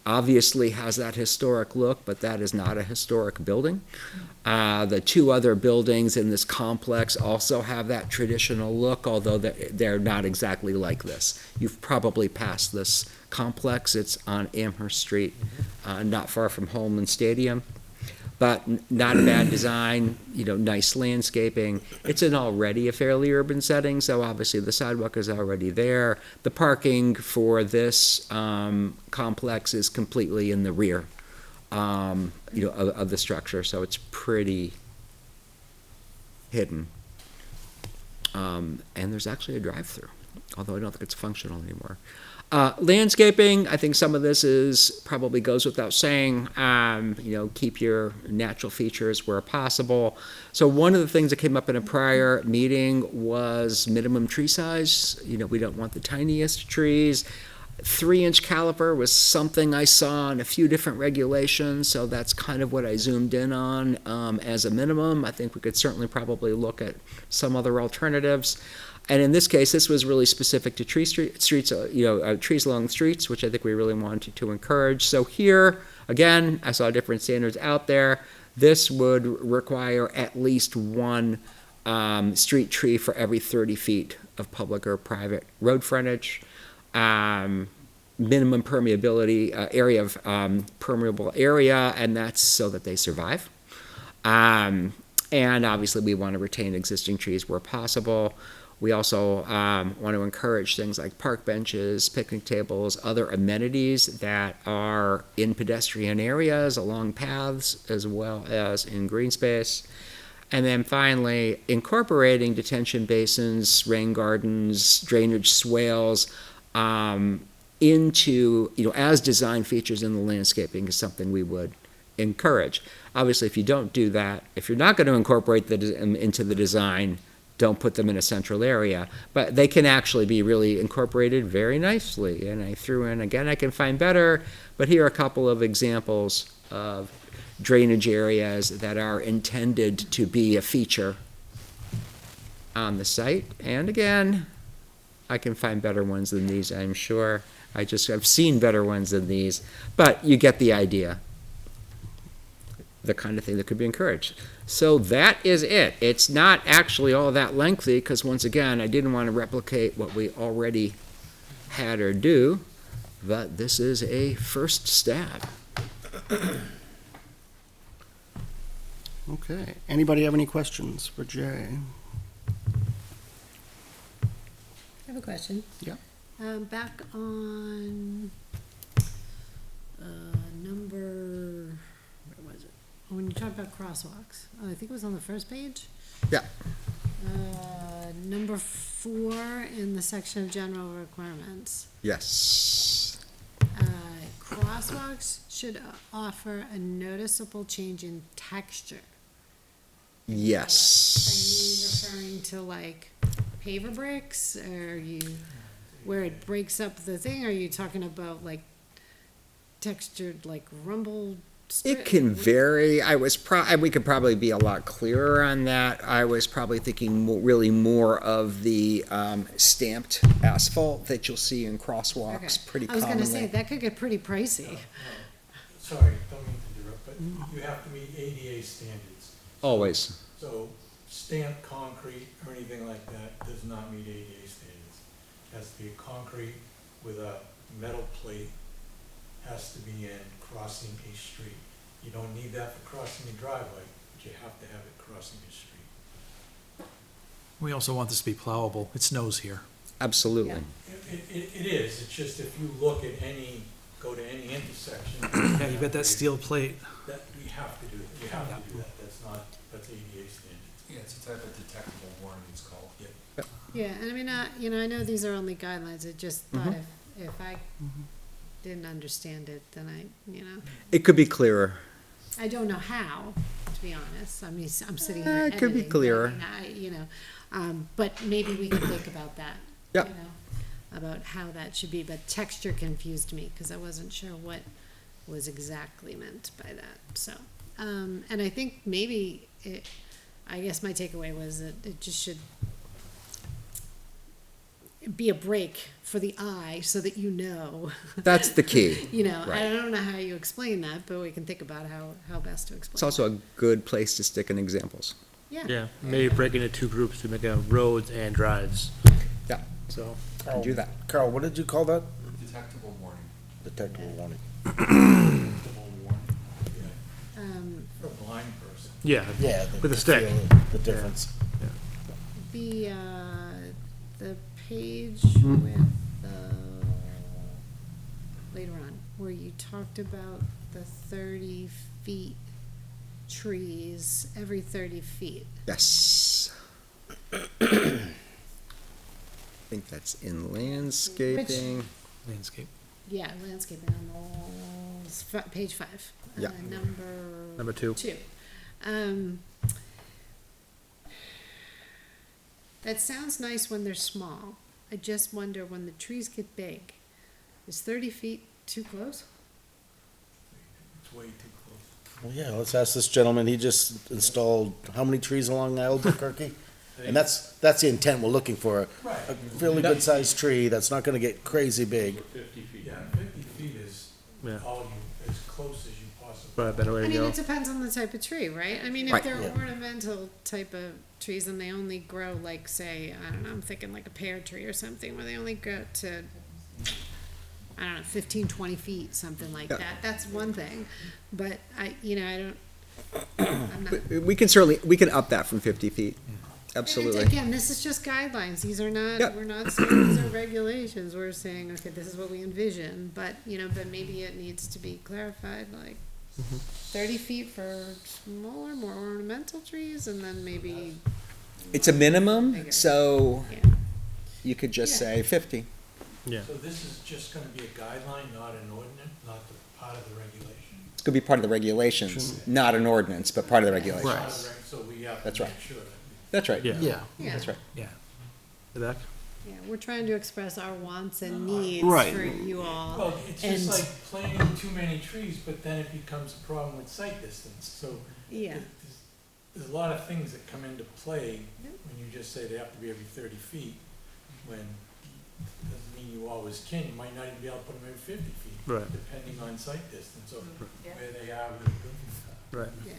S9: Obviously has that historic look, but that is not a historic building. The 2 other buildings in this complex also have that traditional look, although they're not exactly like this. You've probably passed this complex. It's on Amherst Street, not far from Holman Stadium. But not a bad design, nice landscaping. It's in already a fairly urban setting, so obviously the sidewalk is already there. The parking for this complex is completely in the rear, of the structure, so it's pretty hidden. And there's actually a drive-through, although I don't think it's functional anymore. Landscaping, I think some of this probably goes without saying. Keep your natural features where possible. So one of the things that came up in a prior meeting was minimum tree size. We don't want the tiniest trees. 3-inch caliper was something I saw in a few different regulations, so that's kind of what I zoomed in on as a minimum. I think we could certainly probably look at some other alternatives. And in this case, this was really specific to trees along streets, which I think we really wanted to encourage. So here, again, I saw different standards out there. This would require at least 1 street tree for every 30 feet of public or private road frontage. Minimum permeability area of permeable area, and that's so that they survive. And obviously, we want to retain existing trees where possible. We also want to encourage things like park benches, picnic tables, other amenities that are in pedestrian areas, along paths, as well as in green space. And then finally, incorporating detention basins, rain gardens, drainage swales into, as design features in the landscaping is something we would encourage. Obviously, if you don't do that, if you're not going to incorporate them into the design, don't put them in a central area, but they can actually be really incorporated very nicely. And I threw in, again, I can find better, but here are a couple of examples of drainage areas that are intended to be a feature on the site. And again, I can find better ones than these, I'm sure. I've seen better ones than these, but you get the idea. The kind of thing that could be encouraged. So that is it. It's not actually all that lengthy because, once again, I didn't want to replicate what we already had or do, but this is a first stab.
S1: Okay. Anybody have any questions for Jay?
S10: I have a question.
S1: Yeah.
S10: Back on number, where was it? When you talked about crosswalks, I think it was on the first page.
S1: Yeah.
S10: Number 4 in the section of general requirements.
S1: Yes.
S10: Crosswalks should offer a noticeable change in texture.
S1: Yes.
S10: Are you referring to like paver bricks, or are you where it breaks up the thing? Are you talking about like textured like rumble strip?
S9: It can vary. We could probably be a lot clearer on that. I was probably thinking really more of the stamped asphalt that you'll see in crosswalks pretty commonly.
S10: I was going to say that could get pretty pricey.
S11: Sorry, don't mean to interrupt, but you have to meet ADA standards.
S9: Always.
S11: So stamped concrete or anything like that does not meet ADA standards. It has to be concrete with a metal plate has to be in crossing a street. You don't need that for crossing a driveway, but you have to have it crossing a street.
S5: We also want this to be plowable. It snows here.
S9: Absolutely.
S11: It is, it's just if you look at go to any intersection.
S5: Yeah, you've got that steel plate.
S11: That, we have to do it, you have to do that, that's ADA standard.
S13: Yeah, it's a type of detectable warning, it's called. Yeah.
S10: Yeah, and I mean, I know these are only guidelines, I just thought if I didn't understand it, then
S9: It could be clearer.
S10: I don't know how, to be honest. I mean, I'm sitting here
S9: It could be
S10: editing,
S9: clearer.
S10: but maybe we can think about that.
S9: Yep.
S10: About how that should be, but texture confused me, because I wasn't sure what was exactly meant by that, so. And I think maybe I guess my takeaway was that it just should be a break for the eye so that you know.
S9: That's the key.
S10: I
S9: Right.
S10: don't know how you explain that, but we can think about how best to explain.
S9: It's also a good place to stick in examples.
S10: Yeah.
S3: Yeah, maybe break into two groups to make roads and drives.
S9: Yeah.
S3: So,
S9: Do that.
S4: Carl, what did you call that?
S13: Detectable warning.
S4: Detectable warning.
S11: Detectable warning. For a blind person.
S3: yeah,
S4: Yeah.
S3: with a stick.
S4: The difference.
S10: The page with later on, where you talked about the 30 feet trees every 30 feet.
S9: Yes. I think that's in landscaping.
S5: Landscape.
S10: Yeah, landscaping on page 5.
S9: Yeah.
S3: Number 2.
S10: 2. That sounds nice when they're small. I just wonder when the trees get big, is 30 feet too close?
S11: It's way too close.
S4: Well, yeah, let's ask this gentleman, he just installed how many trees along Albuquerque? And that's the intent, we're looking for,
S11: Right.
S4: a fairly good-sized tree that's not gonna get crazy big.
S12: 50 feet.
S11: Yeah, 50 feet is
S3: Yeah.
S11: all as close as you possibly.
S3: But a better way
S10: I
S3: to
S10: mean,
S3: go.
S10: it depends on the type of tree, right? I mean, if
S9: Right.
S10: they're
S4: Yeah.
S10: ornamental type of trees and they only grow like, say, I don't know, I'm thinking like a pear tree or something, where they only grow to, I don't know, 15, 20 feet, something like
S9: Yeah.
S10: that. That's one thing. But I don't, I'm not.
S9: We can up that from 50 feet. Absolutely.
S10: And again, this is just guidelines. These are not,
S9: Yep.
S10: we're not saying these are regulations. We're saying, okay, this is what we envision, but, but maybe it needs to be clarified, like 30 feet for smaller, more ornamental trees, and then maybe,
S9: It's a minimum,
S10: Bigger.
S9: so
S10: yeah.
S9: you could just
S10: Yeah.
S9: say 50.
S3: Yeah.
S11: So this is just gonna be a guideline, not an ordinance, not the part of the regulation.
S9: It's going to be part of the regulations, not an ordinance, but part of the regulations.
S11: Part of the so we have
S9: That's
S11: to
S9: right.
S11: make sure that.
S9: That's right.
S3: Yeah.
S1: Yeah.
S10: Yeah.
S9: That's right.
S5: Yeah.
S3: The back?
S10: Yeah, we're trying to express our wants and needs
S1: Right.
S10: for you all.
S11: Well, it's
S10: And-
S11: just like planting too many trees, but then it becomes a problem with sight distance, so.
S10: Yeah.
S11: There's a lot of things that come into play when you just say they have to be every 30 feet, when it doesn't mean you always can, you might not even be able to put them every 50 feet.
S3: Right.
S11: Depending on sight distance or where they are with the building.
S3: Right.
S10: Yeah.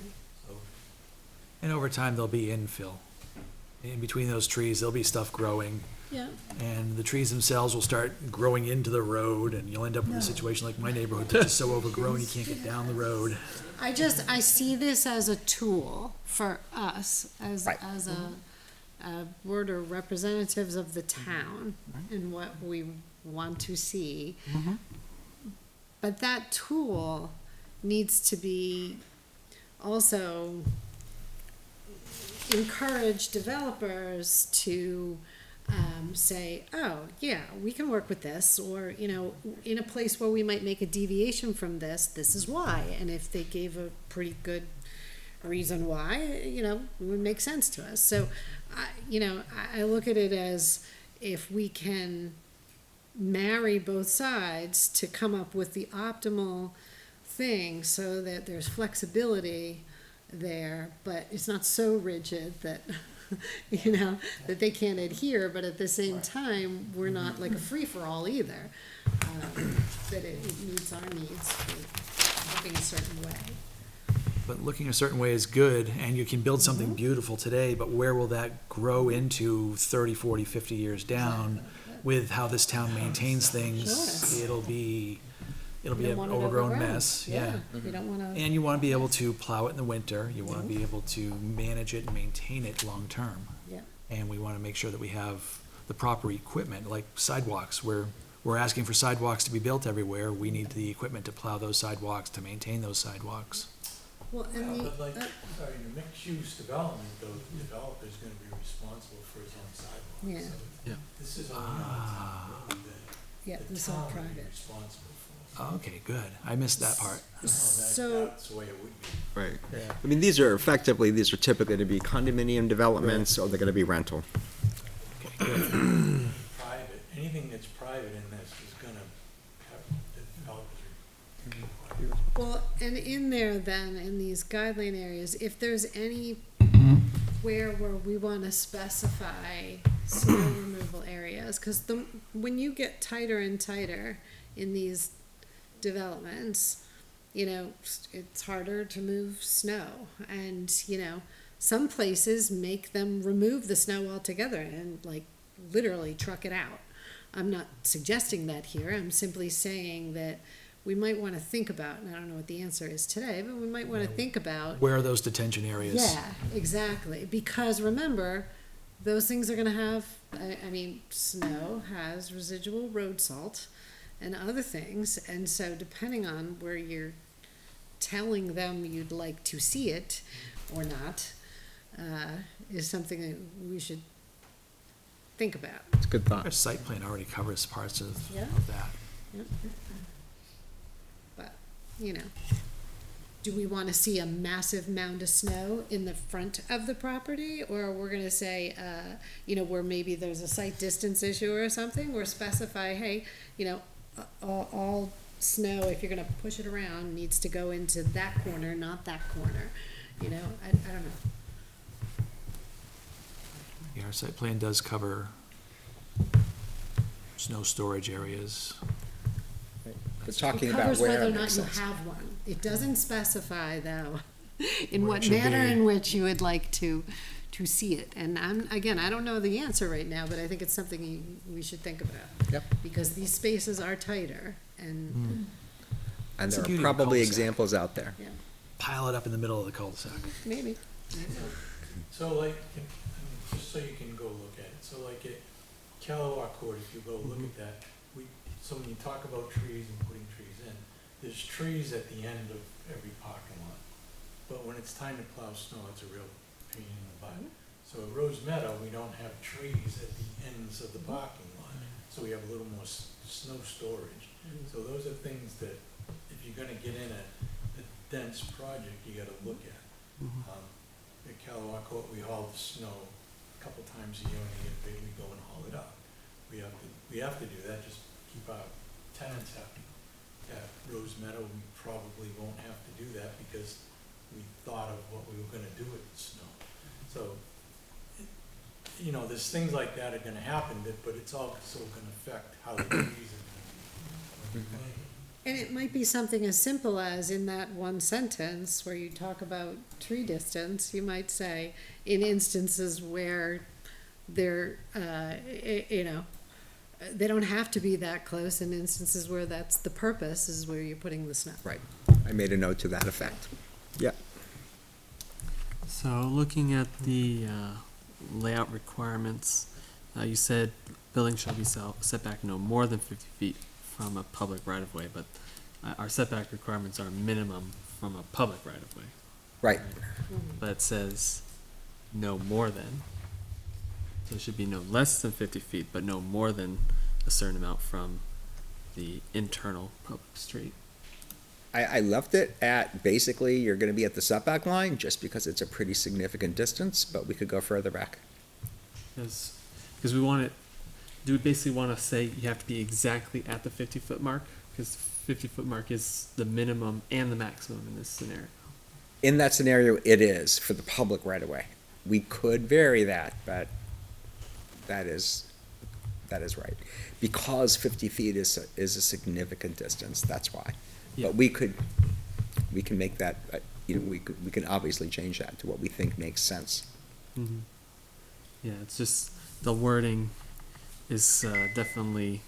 S11: So,
S5: And over time, there'll be infill. In between those trees, there'll be stuff growing,
S10: Yeah.
S5: and the trees themselves will start growing into the road, and you'll end up with a situation like my neighborhood, that's just so overgrown you can't get down the road.
S10: I see this as a tool for us, as
S9: Right.
S10: a board or representatives of the town and what we want to see. But that tool needs to be also encourage developers to say, oh, yeah, we can work with this, or, in a place where we might make a deviation from this, this is why. And if they gave a pretty good reason why, it would make sense to us. So, I look at it as if we can marry both sides to come up with the optimal thing so that there's flexibility there, but it's not so rigid that that they can't adhere, but at the same time we're not like a free-for-all either, that it meets our needs for looking a certain way.
S5: But looking a certain way is good, and you can build something beautiful today, but where will that grow into 30, 40, 50 years down? With how this town maintains things,
S10: Sure.
S5: it'll be It'll
S10: You
S5: be
S10: don't
S5: an
S10: want it
S5: overgrown mess, yeah.
S10: You don't wanna.
S5: And you want to be able to plow it in the winter, you want to be able to manage it and maintain it long-term.
S10: Yeah.
S5: And we want to make sure that we have the proper equipment, like sidewalks, where we're asking for sidewalks to be built everywhere, we need the equipment to plow those sidewalks, to maintain those sidewalks.
S10: Well, and
S11: Yeah,
S10: the,
S11: but like, sorry, in the mixed-use development, though, the developer's gonna be responsible for his own sidewalk.
S10: Yeah.
S11: So
S2: Yeah.
S11: This is only on town road
S10: yeah,
S11: that
S10: this is
S11: the
S10: all
S11: town would be
S10: private.
S11: responsible for.
S5: Okay, good. I missed that part.
S10: So-
S11: That's the way it would be.
S9: Right. I mean, these are typically going to be condominium developments, or they're going to be rental.
S11: Private, anything that's private in this is gonna have the developers.
S10: Well, and in there then, in these guideline areas, if there's any where we wanna specify snow removal areas, cause when you get tighter and tighter in these developments, you know, it's harder to move snow, and, you know, some places make them remove the snow altogether and like literally truck it out. I'm not suggesting that here, I'm simply saying that we might wanna think about, and I don't know what the answer is today, but we might wanna think about.
S5: Where are those detention areas?
S10: Yeah, exactly, because remember, those things are gonna have, I mean, snow has residual road salt and other things, and so depending on where you're telling them you'd like to see it or not, is something that we should think about.
S9: It's a good
S5: Our
S9: thought.
S5: site plan already covers parts of
S10: Yeah.
S5: that.
S10: Yep. But, you know, do we wanna see a massive mound of snow in the front of the property? Or we're gonna say, you know, where maybe there's a site distance issue or something, or specify, hey, you know, all snow, if you're gonna push it around, needs to go into that corner, not that corner, you know, I don't know.
S5: Yeah, our site plan does cover snow storage areas.
S9: We're talking
S10: It
S9: about
S10: covers
S9: where
S10: whether or
S9: it
S10: not
S9: makes
S10: you
S9: sense.
S10: have one. It doesn't specify though, in
S5: Where it
S10: what
S5: should
S10: manner
S5: be.
S10: in which you would like to see it. And again, I don't know the answer right now, but I think it's something we should think about.
S9: Yep.
S10: Because these spaces are tighter and,
S9: And
S5: It's the
S9: there are
S5: beauty of a
S9: probably
S5: cul-de-sac.
S9: examples out there.
S10: yeah,
S5: Pile it up in the middle of the cul-de-sac.
S10: maybe.
S11: So like, I mean, just so you can go look at it, so like at Calawa Court, if you go look at that, so when you talk about trees and putting trees in, there's trees at the end of every parking lot. But when it's time to plow snow, it's a real pain in the butt. So at Rose Meadow, we don't have trees at the ends of the parking lot, so we have a little more snow storage. So those are things that, if you're gonna get in a dense project, you gotta look at. At Calawa Court, we haul the snow a couple times a year, when they get big, we go and haul it up. We have to do that, just keep our tenants happy. At Rose Meadow, we probably won't have to do that because we thought of what we were gonna do with the snow. So, you know, there's things like that are gonna happen, but it's also gonna affect how the trees are gonna be planted.
S10: And it might be something as simple as in that one sentence where you talk about tree distance, you might say, in instances where they're, you know, they don't have to be that close, in instances where that's the purpose, is where you're putting the snow.
S9: Right. I made a note to that effect. Yeah.
S2: So looking at the layout requirements, you said building shall be set back no more than 50 feet from a public right-of-way, but our setback requirements are minimum from a public right-of-way.
S9: Right.
S2: But it says no more than. So it should be no less than 50 feet, but no more than a certain amount from the internal public street.
S9: I left it at, basically, you're gonna be at the setback line, just because it's a pretty significant distance, but we could go further back.
S2: Because we want it, do we basically want to say you have to be exactly at the 50-foot mark? Because 50-foot mark is the minimum and the maximum in this scenario.
S9: In that scenario, it is for the public right-of-way. We could vary that, but that is right. Because 50 feet is a significant distance, that's why.
S2: Yeah.
S9: But we can make that, you know, we can obviously change that to what we think makes sense.
S2: Mm-hmm. Yeah, it's just the wording is definitely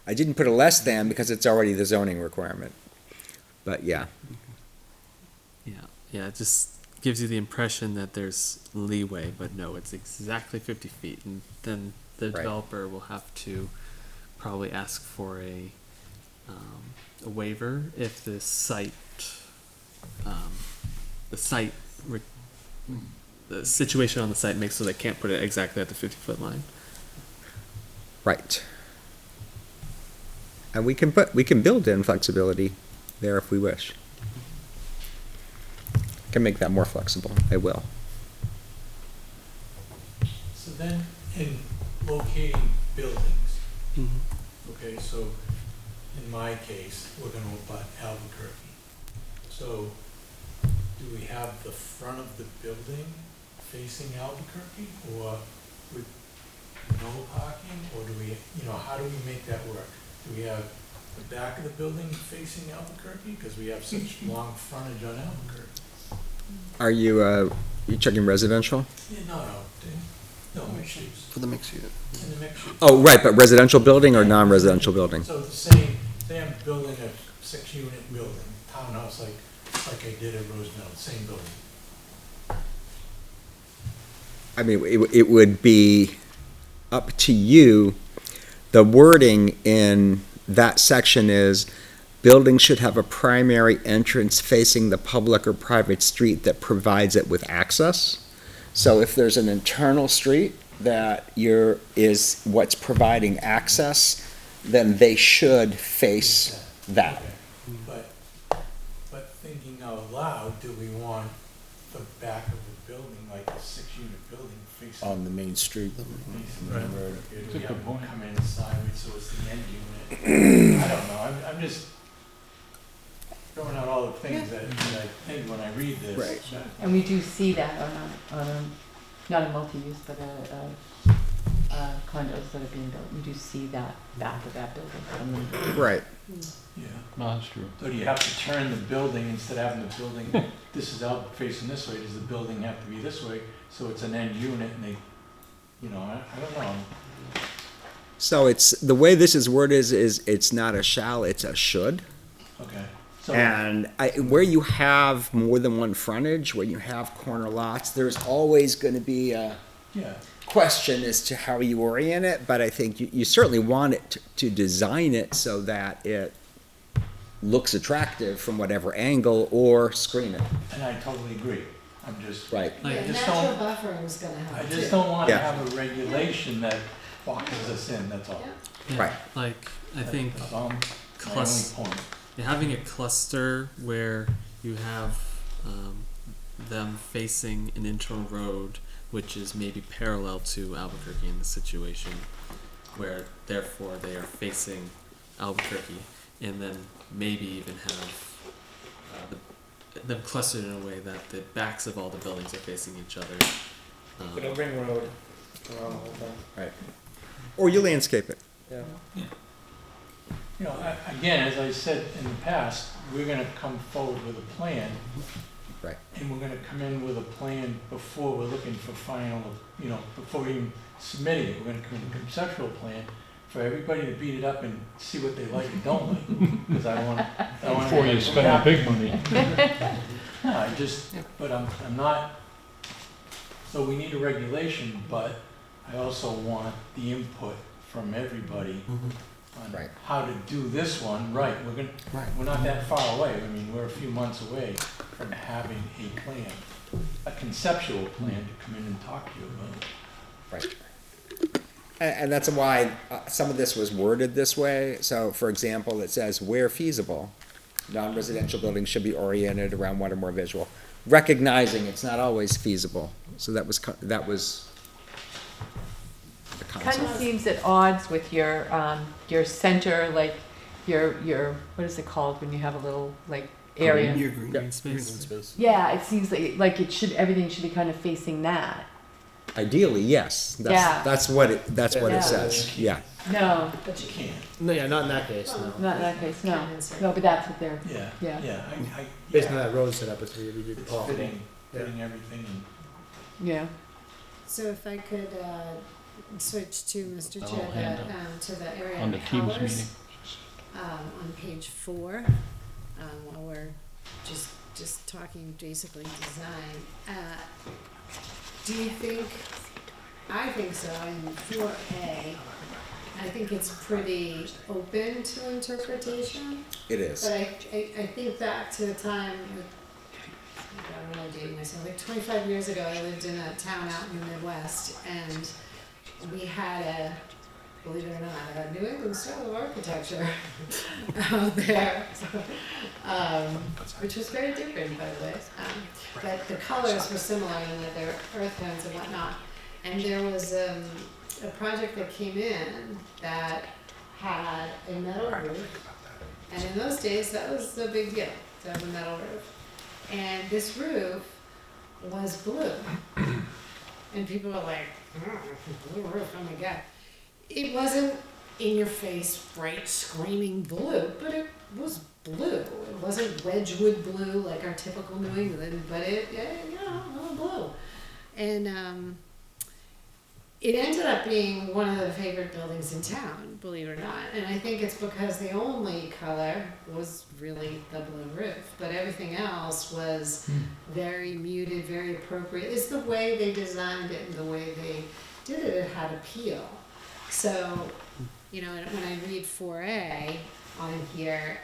S9: I didn't put a less than because it's already the zoning requirement. But yeah,
S2: Yeah, it just gives you the impression that there's leeway, but no, it's exactly 50 feet. And then the
S9: Right.
S2: developer will have to probably ask for a waiver if the site, re- the situation on the site makes so they can't put it exactly at the 50-foot line.
S9: right. And we can build in flexibility there if we wish. Can make that more flexible, I will.
S11: So then, in locating buildings, okay, so in my case, we're gonna abut Albuquerque. So, do we have the front of the building facing Albuquerque, or with no parking, or do we, how do we make that work? Do we have the back of the building facing Albuquerque, because we have such long frontage on Albuquerque?
S9: Are you checking residential?
S11: Yeah, no, mixed use,
S1: For the mixed use.
S11: in the mixed use.
S9: Oh, right, but residential building or non-residential building?
S11: So the same, say I'm building a 6-unit building, townhouse like I did at Roosevelt, same building.
S9: I mean, it would be up to you. The wording in that section is, buildings should have a primary entrance facing the public or private street that provides it with access. So if there's an internal street that is what's providing access, then they should face that.
S11: Okay. But thinking out loud, do we want the back of the building, like a 6-unit building facing?
S4: On the main street.
S11: facing
S4: Right.
S11: the road? Or do we have them come in sideways so it's the end unit? I don't know, I'm just throwing out all the things that I think when I read this.
S9: Right.
S14: And we do see that on a, not a multi-use, but condos that are being built. We do see that back of that building.
S9: Right.
S11: Yeah.
S12: No, that's true.
S11: So do you have to turn the building, instead of having the building, this is out facing this way, does the building have to be this way? So it's an end unit and they, I don't know.
S9: So it's, the way this is worded is it's not a shall, it's a should.
S11: Okay. So,
S9: And where you have more than one frontage, where you have corner lots, there's always going to be a
S11: yeah,
S9: question as to how you orient it, but I think you certainly want it to design it so that it looks attractive from whatever angle, or screen it.
S11: and I totally agree. I'm just.
S9: Right.
S11: I
S10: Yeah,
S11: just
S10: natural
S11: don't,
S10: buffering's gonna
S11: I
S10: help
S11: just
S10: too.
S11: don't want to
S9: Yeah.
S11: have a regulation that boxes us in, that's all.
S10: Yeah.
S2: Yeah,
S9: Right.
S2: Like, I think
S11: That's all my only
S2: cluster.
S11: point.
S2: Having a cluster where you have them facing an internal road, which is maybe parallel to Albuquerque in this situation, where therefore they are facing Albuquerque, and then maybe even have them clustered in a way that the backs of all the buildings are facing each other.
S3: Like a ring road around the whole thing.
S9: Right. Or you landscape it.
S3: Yeah.
S11: Again, as I said in the past, we're gonna come forward with a plan.
S9: Right.
S11: And we're gonna come in with a plan before we're looking for final, before we even submitting it, we're gonna come in with a conceptual plan for everybody to beat it up and see what they like and don't like. Because I want.
S12: Before you spend the big money.
S11: No, but I'm not, so we need a regulation, but I also want the input from everybody on
S9: Right.
S11: how to do this one right. We're not that far away. I mean, we're a few months away from having a plan, a conceptual plan to come in and talk to you about.
S9: Right. And that's why some of this was worded this way. So, for example, it says, where feasible, non-residential buildings should be oriented around one or more visual, recognizing it's not always feasible. So that was the
S14: Kind
S9: concept.
S14: of seems at odds with your center, like your what is it called when you have a little like area?
S1: Your green
S2: space.
S14: Yeah, it seems like everything should be kind of facing that.
S9: Ideally, yes.
S14: Yeah.
S9: That's what it
S14: Yeah.
S9: says. Yeah.
S14: No,
S11: But you can't.
S3: No, yeah, not in that case, no.
S14: not in that case. No,
S10: Can't insert.
S14: no, but that's what they're.
S11: Yeah,
S14: Yeah.
S11: yeah.
S3: Based on that road setup, it's really, really
S11: It's fitting everything and
S14: Yeah.
S10: So if I could switch to Mr.
S12: Oh,
S10: Chair,
S12: hand
S10: to the area
S12: On
S10: of
S12: the Teams
S10: colors.
S12: meeting.
S10: On page 4, while we're just talking basically design. Do you think, I think so, in 4A, I think it's pretty open to interpretation.
S9: It is.
S10: But I think back to the time, I'm really dating myself, like 25 years ago, I lived in a town out in the Midwest, and we had a, believe it or not, a New England style of architecture out there, which was very different, by the way. But the colors were similar in that they were earth tones and whatnot. And there was a project that came in that had a metal roof. And in those days, that was a big deal, to have a metal roof. And this roof was blue. And people were like, blue roof, oh my God. It wasn't in your face, bright, screaming blue, but it was blue. It wasn't Wedgwood blue like our typical New England, but it, blue. And it ended up being one of the favorite buildings in town, believe it or not. And I think it's because the only color was really the blue roof, but everything else was very muted, very appropriate. It's the way they designed it and the way they did it. It had appeal. So, when I read 4A on here,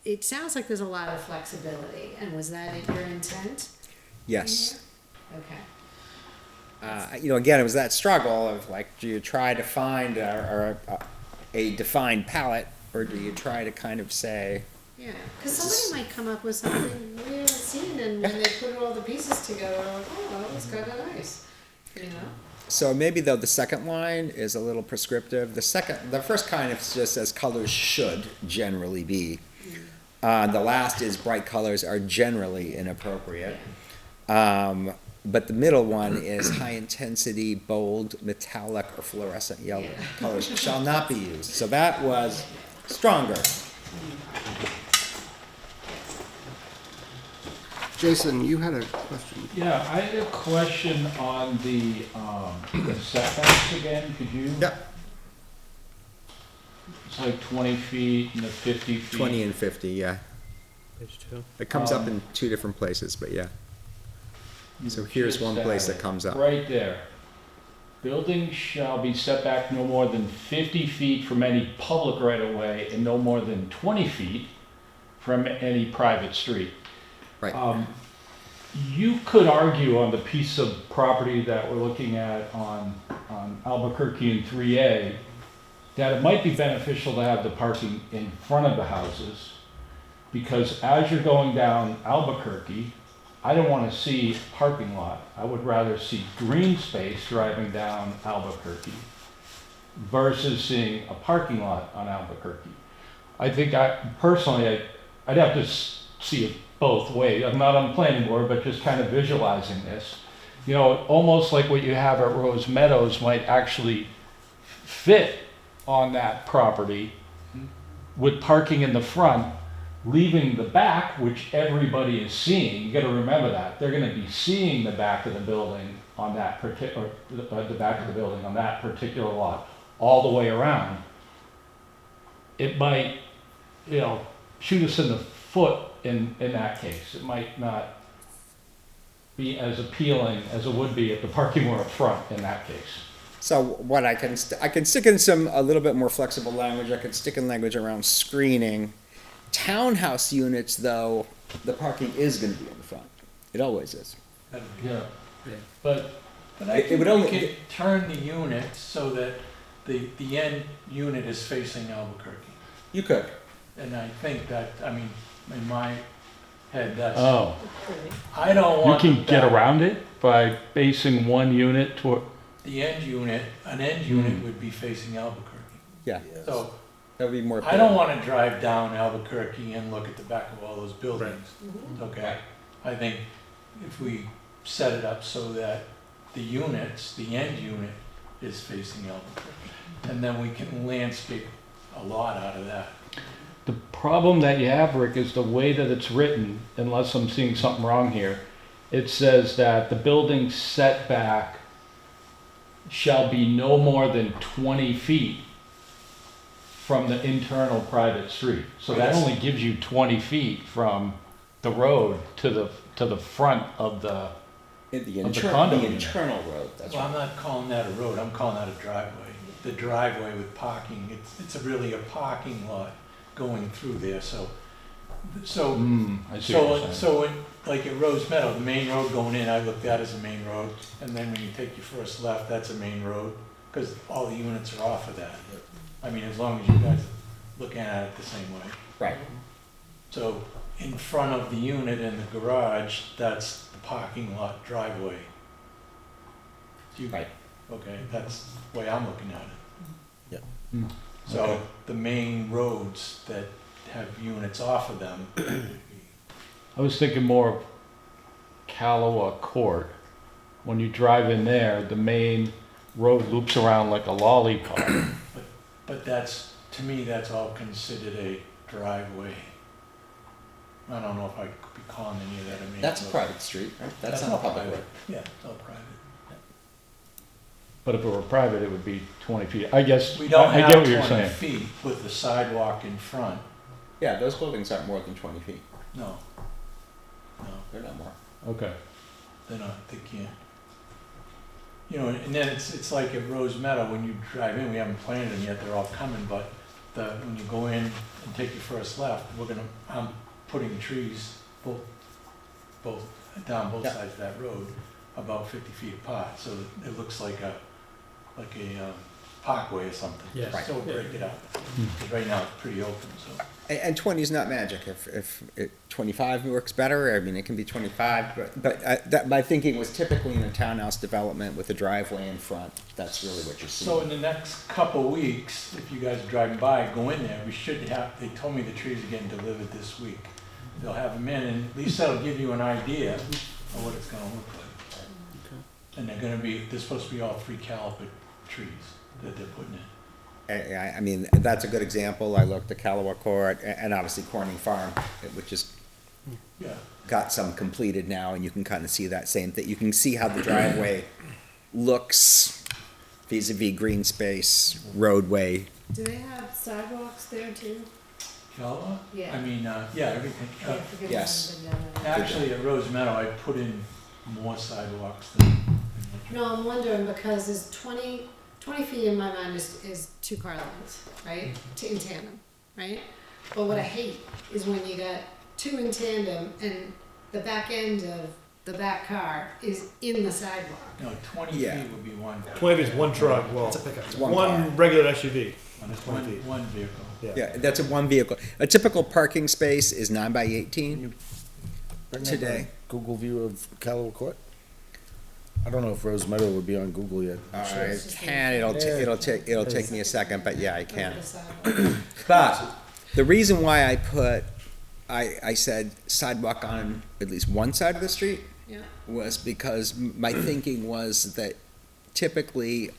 S10: it sounds like there's a lot of flexibility. And was that your intent?
S9: Yes.
S10: Okay.
S9: Again, it was that struggle of like, do you try to find a defined palette, or do you try to kind of say,
S10: Yeah, because somebody might come up with something we haven't seen, and when they put all the pieces together, we're like, oh, that was kind of nice,
S9: So maybe though the second line is a little prescriptive. The first kind of just says colors should generally be. The last is bright colors are generally inappropriate. But the middle one is high intensity, bold, metallic, or fluorescent yellow colors shall not be used. So that was stronger.
S1: Jason, you had a question.
S12: Yeah, I had a question on the setbacks again, could you?
S9: Yeah.
S12: It's like 20 feet and the 50 feet.
S9: 20 and 50, yeah.
S2: Page 2.
S9: It comes up in two different places, but yeah. So here's one place that comes up.
S12: Right there. Buildings shall be set back no more than 50 feet from any public right-of-way and no more than 20 feet from any private street.
S9: Right.
S12: You could argue on the piece of property that we're looking at on Albuquerque and 3A that it might be beneficial to have the parking in front of the houses, because as you're going down Albuquerque, I don't want to see a parking lot. I would rather see green space driving down Albuquerque versus seeing a parking lot on Albuquerque. I think personally, I'd have to see it both ways. I'm not on the planning board, but just kind of visualizing this. Almost like what you have at Rose Meadows might actually fit on that property with parking in the front, leaving the back, which everybody is seeing. You got to remember that they're going to be seeing the back of the building on that particular, the back of the building on that particular lot, all the way around. It might, shoot us in the foot in that case. It might not be as appealing as it would be if the parking were up front in that case.
S9: So what I can stick in a little bit more flexible language. I can stick in language around screening. Townhouse units, though, the parking is going to be in the front. It always is.
S12: Yeah. But
S11: I think we could turn the unit so that the end unit is facing Albuquerque.
S9: You could.
S11: And I think that, in my head, that's.
S12: Oh.
S11: I don't want.
S12: You can get around it by basing one unit toward.
S11: The end unit, an end unit would be facing Albuquerque.
S9: Yeah.
S11: So.
S9: That would be more.
S11: I don't want to drive down Albuquerque and look at the back of all those buildings.
S10: Mm-hmm.
S11: Okay. I think if we set it up so that the units, the end unit is facing Albuquerque, and then we can landscape a lot out of that.
S12: The problem that you have, Rick, is the way that it's written, unless I'm seeing something wrong here. It says that the building setback shall be no more than 20 feet from the internal private street. So that only gives you 20 feet from the road to the front of the
S9: The
S12: Of the condo unit.
S9: internal road, that's
S11: Well, I'm
S9: right.
S11: not calling that a road, I'm calling that a driveway. The driveway with parking, it's really a parking lot going through there, so.
S12: I see what you're saying.
S11: So when, like at Rose Meadow, the main road going in, I look at that as a main road, and then when you take your first left, that's a main road, because all the units are off of that. I mean, as long as you guys are looking at it the same way.
S9: Right.
S11: So in front of the unit and the garage, that's the parking lot driveway.
S9: Right.
S11: Okay, that's the way I'm looking at it.
S4: Yeah.
S11: So
S12: Okay.
S11: the main roads that have units off of them would be.
S12: I was thinking more of Calawa Court. When you drive in there, the main road loops around like a lollipop.
S11: But that's, to me, that's all considered a driveway. I don't know if I could be calling any of that a main.
S9: That's a
S11: road.
S9: private street, right? That's not a
S11: all
S9: public
S11: private.
S9: road.
S11: Yeah, it's all private.
S12: But if it were private, it would be 20 feet. I guess,
S11: We don't
S12: I
S11: have
S12: get what you're
S11: 20
S12: saying.
S11: feet with the sidewalk in front.
S9: Yeah, those buildings aren't more than 20 feet.
S11: No. No,
S9: They're not more.
S12: Okay.
S11: they're not, they can't. You know, and then it's like at Rose Meadow, when you drive in, we haven't planted them yet, they're all coming, but when you go in and take your first left, I'm putting trees down both
S9: Yeah.
S11: sides of that road, about 50 feet apart, so it looks like a parkway or something.
S5: Yes.
S11: So we'll break it up, 'cause right now it's pretty open, so.
S9: And 20 is not magic. If 25 works better, I mean, it can be 25, but my thinking was typically in a townhouse development with a driveway in front, that's really what you're
S11: So in
S9: seeing.
S11: the next couple weeks, if you guys are driving by, go in there, we should have, they told me the trees are getting delivered this week. They'll have them in, and at least that'll give you an idea of what it's gonna look like. And they're supposed to be all 3 caliper trees that they're putting in.
S9: I mean, that's a good example. I looked at Calawa Court and obviously Corning Farm, which is
S11: Yeah.
S9: got some completed now, and you can kind of see that same thing. You can see how the driveway looks vis-a-vis green space, roadway.
S10: Do they have sidewalks there too?
S11: Calawa?
S10: Yeah.
S11: I mean, yeah, everything.
S10: I forget
S9: yes.
S10: if I've been down there.
S11: Actually, at Rose Meadow, I put in more sidewalks than.
S10: No, I'm wondering because is 20 feet in my mind is 2 car lines, right? In tandem, right? But what I hate is when you got 2 in tandem and the back end of the back car is in the sidewalk.
S11: No, 20
S9: Yeah.
S11: feet would be one.
S3: 20 is one truck, well,
S5: It's a pickup.
S9: One car.
S3: one regular SUV.
S11: One vehicle.
S9: Yeah, that's a one vehicle. A typical parking space is 9 by 18.
S4: Bring up
S9: Today.
S4: a Google view of Calawa Court? I don't know if Rose Meadow would be on Google yet.
S9: I can, it'll take me a second, but yeah, I can.
S10: The sidewalk.
S9: But the reason why I said sidewalk on at least one side of the street
S10: Yeah.
S9: was because my thinking was that typically,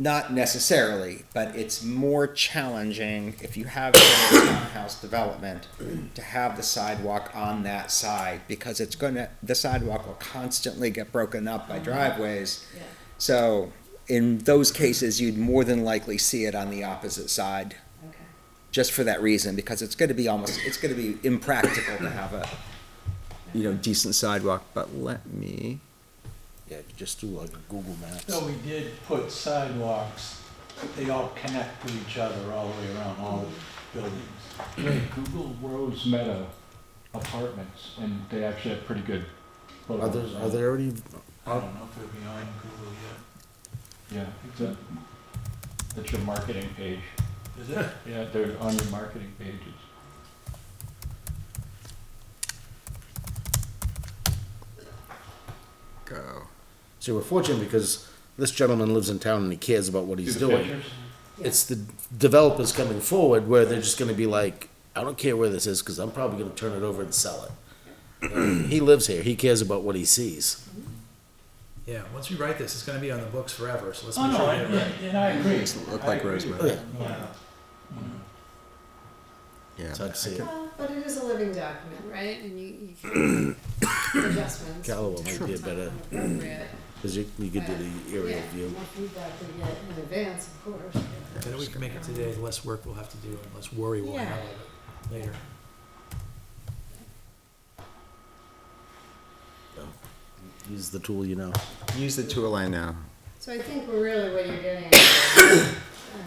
S9: not necessarily, but it's more challenging if you have a townhouse development to have the sidewalk on that side, because the sidewalk will constantly get broken up by driveways.
S10: Yeah.
S9: So in those cases, you'd more than likely see it on the opposite side,
S10: Okay.
S9: just for that reason, because it's gonna be impractical to have a, decent sidewalk, but let me.
S4: Yeah, just do like a Google Maps.
S11: So we did put sidewalks, they all connect to each other all the way around all the buildings.
S12: Wait, Google Rose Meadow Apartments, and they actually have pretty good photos.
S4: Are they already,
S11: I don't know if it'll be on Google yet.
S12: Yeah, that's your marketing page.
S11: Is it?
S12: Yeah, they're on your marketing pages.
S9: Go.
S4: see, we're fortunate because this gentleman lives in town and he cares about what he's
S12: See the
S4: doing.
S12: pictures?
S4: It's the developers coming forward where they're just gonna be like, I don't care where this is, cause I'm probably gonna turn it over and sell it. He lives here, he cares about what he sees.
S5: Yeah, once we write this, it's gonna be on the books forever, so let's
S11: Oh,
S5: make
S11: no,
S5: sure we get it right.
S11: and I agree.
S9: Doesn't look
S11: I
S9: like
S11: agree
S9: Rose
S11: with
S9: Meadow.
S11: that. Yeah.
S9: Yeah.
S4: It's hard to see it.
S10: Well, but it is a living document, right? And you can make adjustments.
S4: Calawa might be a better.
S10: Appropriate.
S4: Because you could do the aerial view.
S10: More feedback we get in advance, of course.
S5: The better we can make it today, the less work we'll have to do, and less worry we'll
S10: Yeah.
S5: have of it later.
S4: Use the tool you know.
S9: Use the tool I know.
S10: So I think we're really what you're getting at,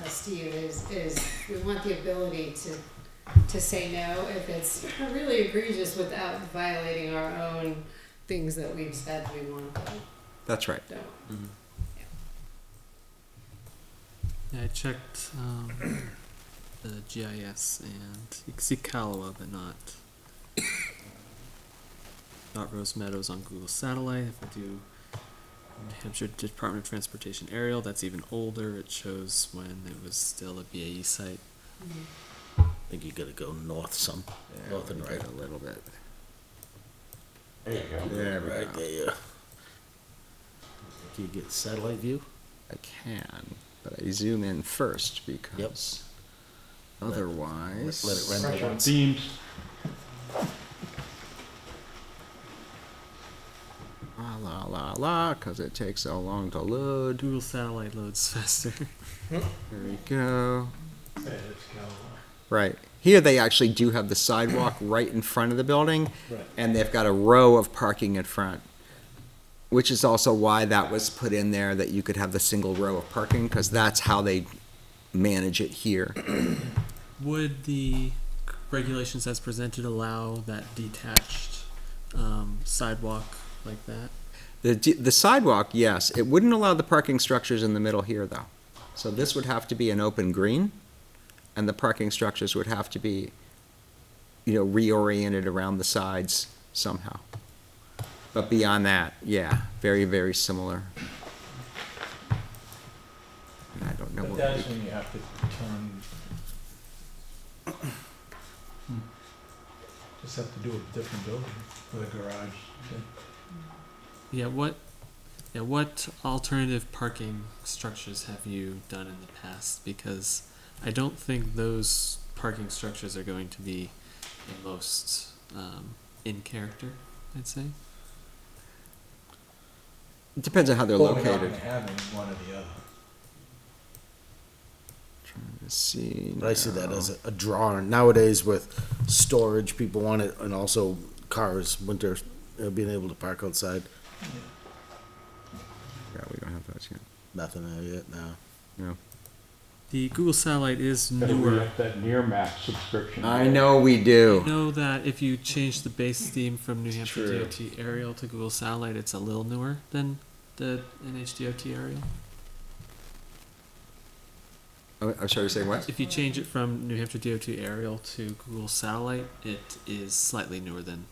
S10: Steve, is we want the ability to say no if it's really egregious without violating our own things that we've said we want to
S9: That's right.
S10: do.
S2: Yeah, I checked the GIS, and you can see Kalawa, but not Rose Meadows on Google Satellite. If I do New Hampshire Department of Transportation aerial, that's even older. It shows when it was still a BAE site.
S4: I think you gotta go north some. North and right.
S9: A little bit.
S4: There you go.
S9: There we
S4: Right
S9: go.
S4: there. Can you get satellite view?
S9: I can, but I zoom in first because otherwise.
S4: Let it render once.
S12: Beams.
S9: La la la, because it takes so long to load.
S2: Google Satellite loads faster.
S9: There we go.
S11: Yeah, that's Callaway.
S9: Right. Here they actually do have the sidewalk right in front of the building,
S11: Right.
S9: and they've got a row of parking in front, which is also why that was put in there, that you could have the single row of parking, because that's how they manage it here.
S2: Would the regulations as presented allow that detached sidewalk like that?
S9: The sidewalk, yes. It wouldn't allow the parking structures in the middle here, though. So this would have to be an open green, and the parking structures would have to be, reoriented around the sides somehow. But beyond that, yeah, very, very similar. And I don't know
S11: But
S9: what
S11: that's
S9: we,
S11: when you have to turn. Just have to do a different building with a garage.
S2: Yeah, what alternative parking structures have you done in the past? Because I don't think those parking structures are going to be the most in character, I'd say.
S9: it depends on how they're
S11: Well, we're not
S9: located.
S11: gonna have one or the other.
S9: Trying to see.
S4: But I see that
S9: now.
S4: as a draw. Nowadays with storage, people want it, and also cars, winter, being able to park outside.
S9: Yeah, we don't have those yet.
S4: Nothing there yet now.
S9: No.
S2: The Google Satellite is
S12: Gotta
S2: newer.
S12: re-up that near map subscription.
S9: I know we do.
S2: Know that if you change the base theme from New Hampshire
S9: True.
S2: DOT aerial to Google Satellite, it's a little newer than the NHDOT aerial.
S9: Oh, I'm sorry to say what?
S2: If you change it from New Hampshire DOT aerial to Google Satellite, it is slightly newer than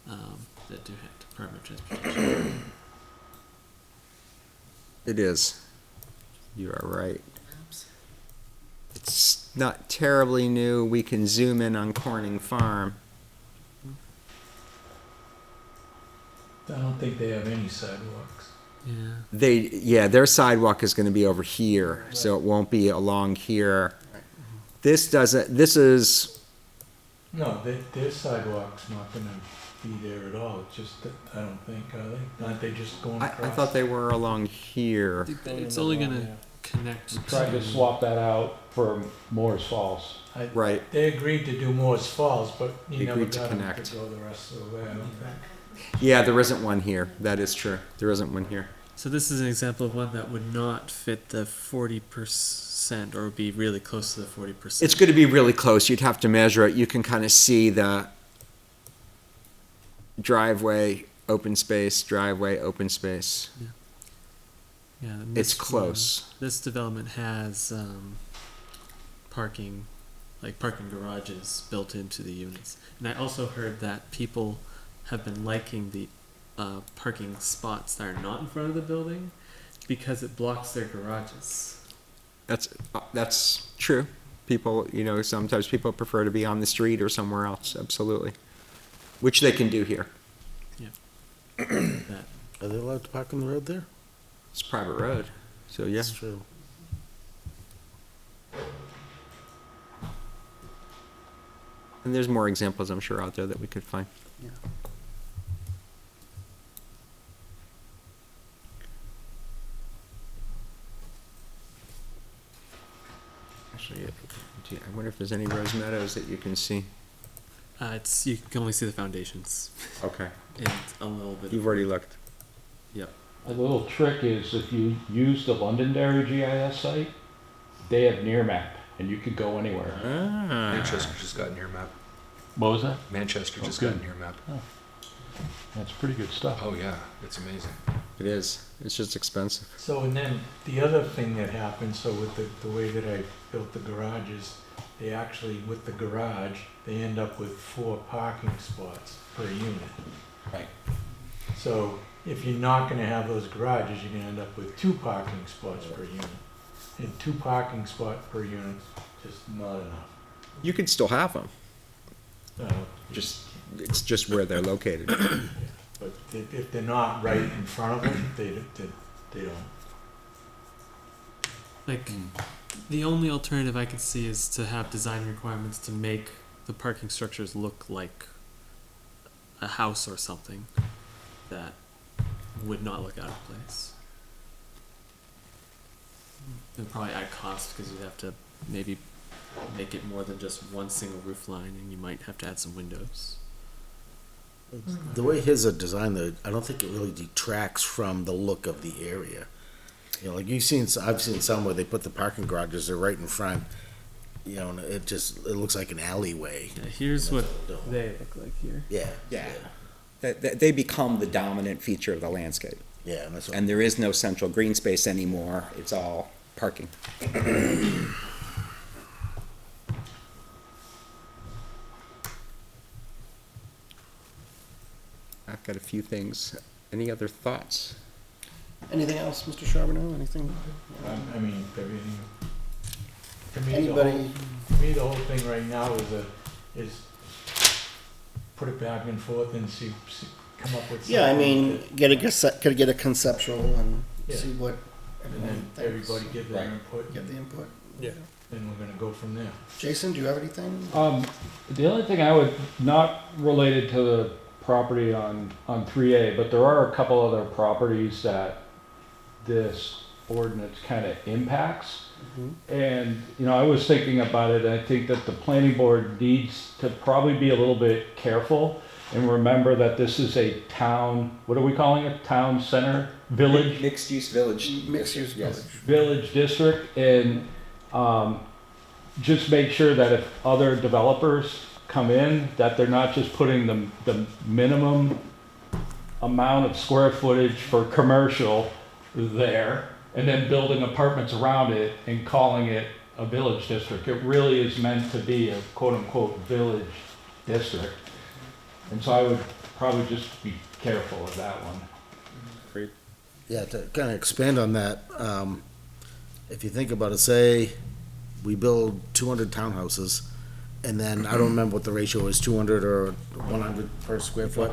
S2: the Department of Transportation.
S9: It is. You are right. It's not terribly new. We can zoom in on Corning Farm.
S11: I don't think they have any sidewalks.
S2: Yeah.
S9: Their sidewalk is going to be over here, so it won't be along here. This is,
S11: No, their sidewalk's not gonna be there at all. It's just that, I don't think, are they? Aren't they just going
S9: I
S11: across?
S9: thought they were along here.
S2: It's only gonna connect.
S12: We tried to swap that out for Moore's Falls.
S9: Right.
S11: They agreed to do Moore's Falls, but you
S9: They
S11: never
S9: agreed to
S11: got them
S9: connect.
S11: to go the rest of the way, I don't think.
S9: Yeah, there isn't one here. That is true. There isn't one here.
S2: So this is an example of one that would not fit the 40%, or would be really close to the 40%.
S9: It's going to be really close. You'd have to measure it. You can kind of see the driveway, open space, driveway, open space.
S2: Yeah, and
S9: It's
S2: this,
S9: close.
S2: This development has parking garages built into the units. And I also heard that people have been liking the parking spots that are not in front of the building because it blocks their garages.
S9: That's true. People, sometimes people prefer to be on the street or somewhere else. Absolutely. Which they can do here.
S2: That
S4: Are they allowed to park on the road there?
S9: It's a private road. So, yeah.
S4: That's true.
S9: And there's more examples, I'm sure, out there that we could find. I wonder if there's any rose meadows that you can see.
S2: It's, you can only see the foundations
S9: Okay.
S2: and a little bit.
S9: You've already looked.
S2: Yep.
S12: A little trick is if you use the Londonderry GIS site, they have near map and you could go anywhere.
S13: Manchester just got near map.
S12: What was that?
S13: Manchester just
S12: Oh,
S13: got
S12: good.
S13: near map.
S12: That's pretty good stuff.
S13: Oh yeah, it's amazing.
S9: It is. It's just expensive.
S11: So, and then the other thing that happened, so with the way that I built the garages, they actually, with the garage, they end up with 4 parking spots per unit.
S9: Right.
S11: So if you're not gonna have those garages, you're gonna end up with 2 parking spots per unit. And 2 parking spots per unit, just not enough.
S9: You could still have them.
S11: Uh,
S9: It's just where they're located.
S11: But if they're not right in front of them, they don't.
S2: Like, the only alternative I could see is to have design requirements to make the parking structures look like a house or something that would not look out of place. It would probably add cost because you'd have to maybe make it more than just one single roof line, and you might have to add some windows.
S4: The way his are designed, though, I don't think it really detracts from the look of the area. You know, like I've seen some where they put the parking garages, they're right in front, you know, and it looks like an alleyway.
S2: Yeah, here's what
S4: No.
S2: they look like here.
S4: Yeah.
S9: Yeah. They become the dominant feature of the landscape.
S4: Yeah, and that's what,
S9: And there is no central green space anymore. It's all parking. I've got a few things. Any other thoughts?
S1: Anything else, Mr. Charbonneau? Anything?
S11: I mean, everything. To me,
S1: Anybody?
S11: To me, the whole thing right now is put it back and forth and see come up with something.
S1: Yeah, I mean, get a conceptual and
S11: Yeah.
S1: see what
S11: And
S1: everyone
S11: then
S1: thinks.
S11: everybody give their input,
S1: Get the input.
S11: and we're gonna go from there.
S1: Jason, do you have anything?
S12: The only thing I would, not related to the property on 3A, but there are a couple other properties that this ordinance kind of impacts. And, you know, I was thinking about it, and I think that the planning board needs to probably be a little bit careful and remember that this is a town, what are we calling it? Town center, village?
S9: Mixed use village.
S1: Mixed use village.
S12: Village district, and just make sure that if other developers come in, that they're not just putting the minimum amount of square footage for commercial there and then building apartments around it and calling it a village district. It really is meant to be a quote-unquote village district. And so I would probably just be careful of that one.
S4: yeah, to kind of expand on that, if you think about it, say we build 200 townhouses, and then I don't remember what the ratio is, 200 or 100 per square foot.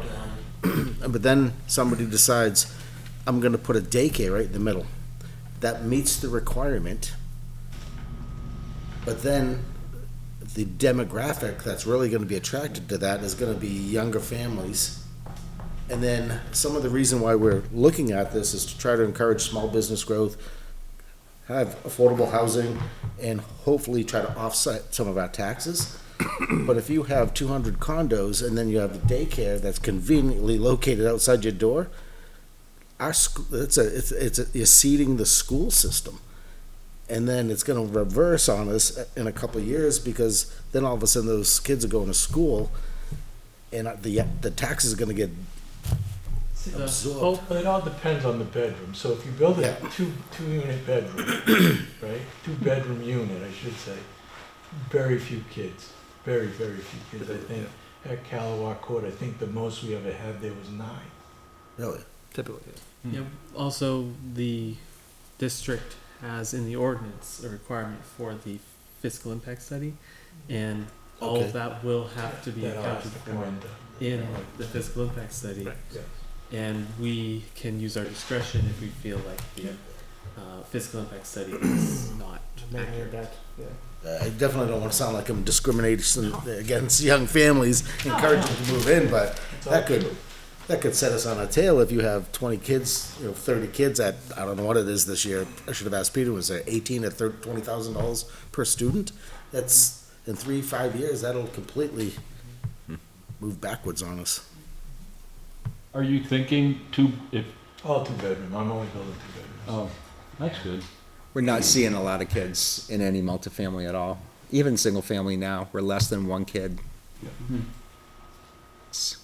S4: But then somebody decides, I'm gonna put a daycare right in the middle. That meets the requirement. But then the demographic that's really gonna be attracted to that is gonna be younger families. And then some of the reason why we're looking at this is to try to encourage small business growth, have affordable housing, and hopefully try to offset some of our taxes. But if you have 200 condos and then you have a daycare that's conveniently located outside your door, you're seeding the school system. And then it's gonna reverse on us in a couple of years, because then all of a sudden those kids are going to school and the taxes are gonna get absorbed.
S11: But it all depends on the bedroom. So if you build a
S4: Yeah.
S11: two-unit bedroom, right? 2-bedroom unit, I should say. Very few kids. Very, very few kids. I think at Calawa Court, I think the most we ever had there was 9.
S4: Really?
S2: Typically. Yeah. Also, the district has in the ordinance a requirement for the fiscal impact study, and all
S4: Okay.
S2: of that will have to be
S11: That has
S2: accounted
S11: to come
S2: for
S11: into.
S2: in the fiscal impact study.
S11: Yes.
S2: And we can use our discretion if we feel like the fiscal impact study is not accurate.
S4: I definitely don't want to sound like I'm discriminating against young families, encouraging them to move in, but that could set us on a tail if you have 20 kids, 30 kids at, I don't know what it is this year. I should have asked Peter, was it 18 at $20,000 per student? That's, in 3-5 years, that'll completely move backwards on us.
S12: Are you thinking
S11: All two-bedroom, I'm only building two bedrooms.
S12: oh, that's good.
S9: We're not seeing a lot of kids in any multifamily at all. Even single family now, we're less than one kid. It's-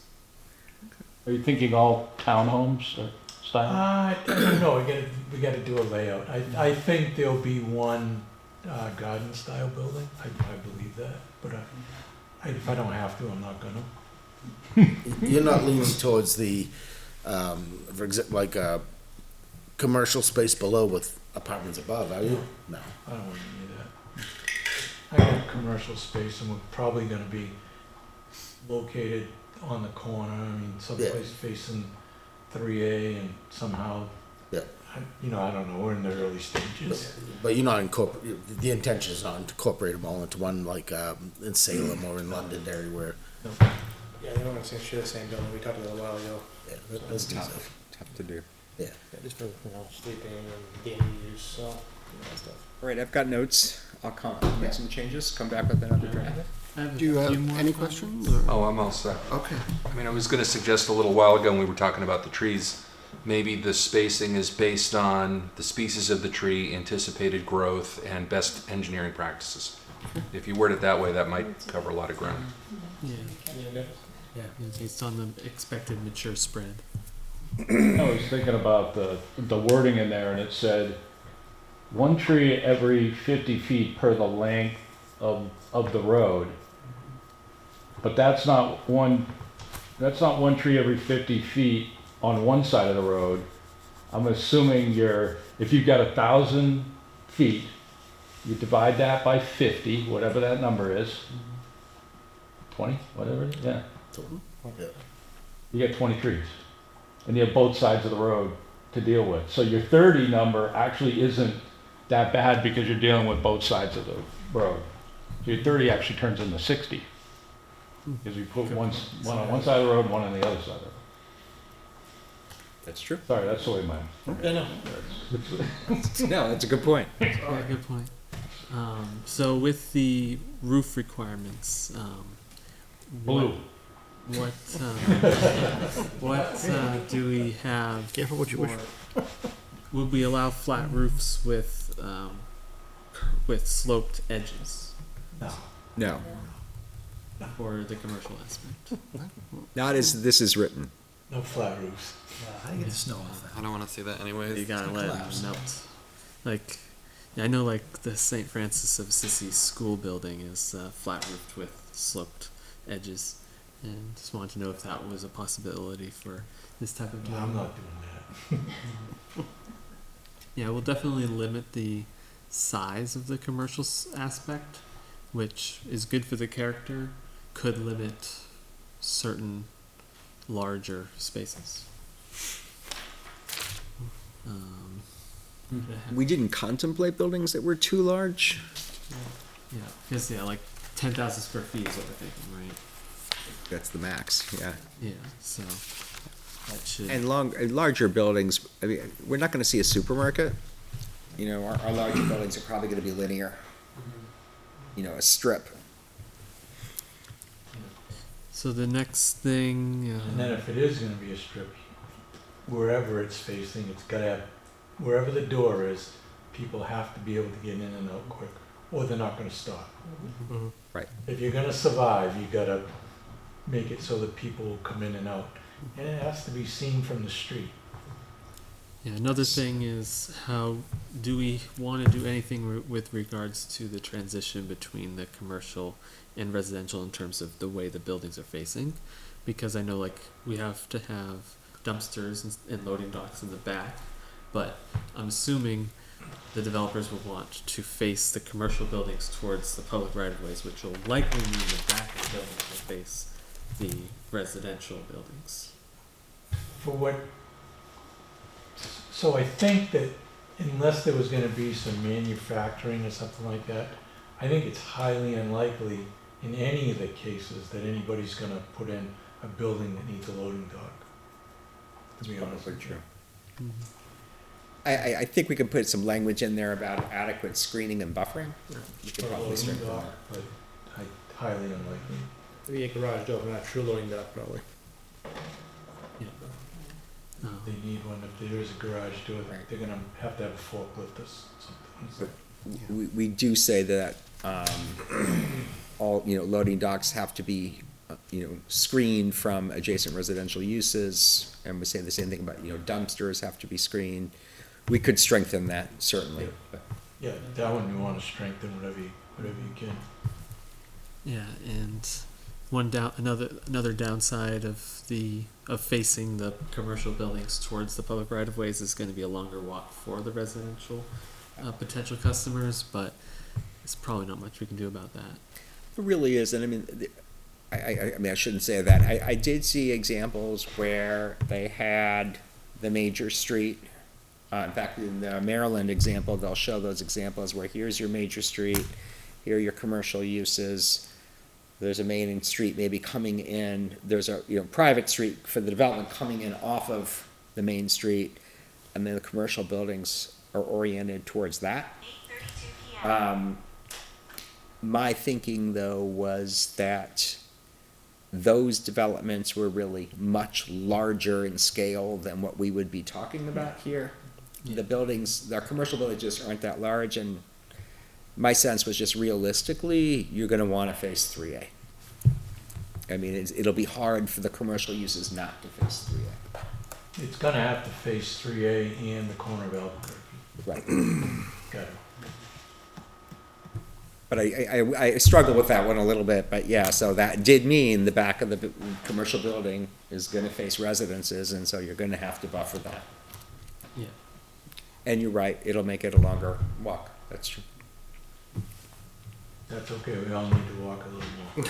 S12: Are you thinking all townhomes or style?
S11: I don't know, we gotta do a layout. I think there'll be one, garden-style building, I believe that, but if I don't have to, I'm not gonna.
S4: You're not leaning towards the, for example, like a commercial space below with apartments above, are you? No.
S11: I don't want any of that. I got commercial space and we're probably gonna be located on the corner, I mean, someplace facing 3A and somehow.
S4: Yeah.
S11: I don't know, we're in the early stages.
S4: But you're not the intention is not to incorporate them all into one, like, in Salem or in Londonderry where.
S3: Yeah, they don't want to share the same building. We talked about it a while ago.
S4: Yeah, that's
S9: tough to do.
S4: Yeah.
S3: Just for, sleeping and daily use, so, that stuff.
S9: All right, I've got notes. I'll make some changes, come back with another draft.
S1: Do you have any questions? Or?
S13: Oh, I'm all set.
S1: Okay.
S13: I mean, I was gonna suggest a little while ago when we were talking about the trees, maybe the spacing is based on the species of the tree, anticipated growth, and best engineering practices. If you word it that way, that might cover a lot of ground.
S2: Yeah. Yeah, based on the expected mature spread.
S12: I was thinking about the wording in there, and it said, one tree every 50 feet per the length of the road. But that's not one tree every 50 feet on one side of the road. I'm assuming if you've got 1,000 feet, you divide that by 50, whatever that number is. 20, whatever it is, yeah.
S4: Yeah.
S12: You get 20 trees. And you have both sides of the road to deal with. So your 30 number actually isn't that bad because you're dealing with both sides of the road. So your 30 actually turns into 60. Because you put one on one side of the road, one on the other side of the road.
S9: That's true.
S12: Sorry, that's the way my.
S9: No, that's a good point.
S2: Yeah, good point. So with the roof requirements,
S12: Blue.
S2: What do we have?
S1: Careful what you wish.
S2: Would we allow flat roofs with sloped edges
S9: No,
S2: for the commercial aspect?
S9: not as this is written.
S11: No flat roofs.
S5: How do you get the snow off that?
S7: I don't want to see that anyways.
S2: You gotta let it melt. Like, yeah, I know like the St. Francis of Assisi school building is flat roofed with sloped edges, and just wanted to know if that was a possibility for this type of.
S11: No, I'm not doing that.
S2: Yeah, we'll definitely limit the size of the commercial aspect, which is good for the character, could limit certain larger spaces.
S9: We didn't contemplate buildings that were too large.
S2: Yeah, because like 10,000 square feet is what we're thinking, right?
S9: That's the max, yeah.
S2: Yeah, so that should.
S9: And larger buildings, I mean, we're not gonna see a supermarket. You know, our larger buildings are probably gonna be linear. You know, a strip.
S2: So the next thing.
S11: And then if it is gonna be a strip, wherever it's facing, it's gotta have, wherever the door is, people have to be able to get in and out quick, or they're not gonna stop.
S2: Mhm.
S9: Right.
S11: If you're gonna survive, you gotta make it so that people will come in and out. And it has to be seen from the street.
S2: Yeah, another thing is how do we want to do anything with regards to the transition between the commercial and residential in terms of the way the buildings are facing? Because I know like we have to have dumpsters and loading docks in the back, but I'm assuming the developers will want to face the commercial buildings towards the public right-of-ways, which will likely mean the back of the buildings will face the residential buildings.
S11: So I think that unless there was gonna be some manufacturing or something like that, I think it's highly unlikely in any of the cases that anybody's gonna put in a building that needs a loading dock. To be honest.
S9: Probably true. I think we could put some language in there about adequate screening and buffering. We could
S11: Or a
S9: probably
S11: loading
S9: strengthen
S11: dock,
S9: that.
S11: but highly unlikely.
S3: Maybe a garage door, but not a true loading dock, probably.
S11: They need one, if there is a garage door,
S9: Right.
S11: they're gonna have to have a forklift or something.
S9: We do say that, all, loading docks have to be, screened from adjacent residential uses. And we say the same thing about, dumpsters have to be screened. We could strengthen that, certainly. But
S11: Yeah, that one you wanna strengthen whatever you can.
S2: Yeah, and another downside of facing the commercial buildings towards the public right of ways is going to be a longer walk for the residential potential customers, but it's probably not much we can do about that.
S9: It really is, and I mean, I shouldn't say that. I did see examples where they had the major street. In fact, in the Maryland example, they'll show those examples where here's your major street, here are your commercial uses. There's a main street maybe coming in. There's a private street for the development coming in off of the main street, and then the commercial buildings are oriented towards that. My thinking, though, was that those developments were really much larger in scale than what we would be talking about here. The buildings, our commercial buildings just aren't that large, and my sense was just realistically, you're gonna wanna face 3A. I mean, it'll be hard for the commercial uses not to face 3A.
S11: It's gonna have to face 3A and the corner of Albuquerque.
S9: Right.
S11: Got it.
S9: But I struggle with that one a little bit, but yeah, so that did mean the back of the commercial building is gonna face residences, and so you're gonna have to buffer that.
S2: Yeah.
S9: And you're right, it'll make it a longer walk, that's true.
S11: That's okay, we all need to walk a little more.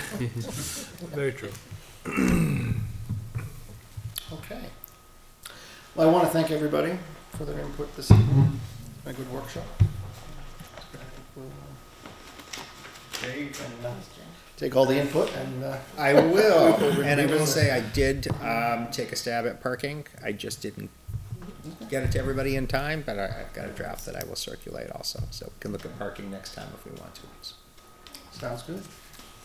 S3: Very true.
S1: Okay. Well, I want to thank everybody for their input this evening. A good workshop. Dave, and take all the input and
S9: I will, and I will say I did take a stab at parking. I just didn't get it to everybody in time, but I've got a draft that I will circulate also, so we can look at parking next time if we want to.
S1: sounds good.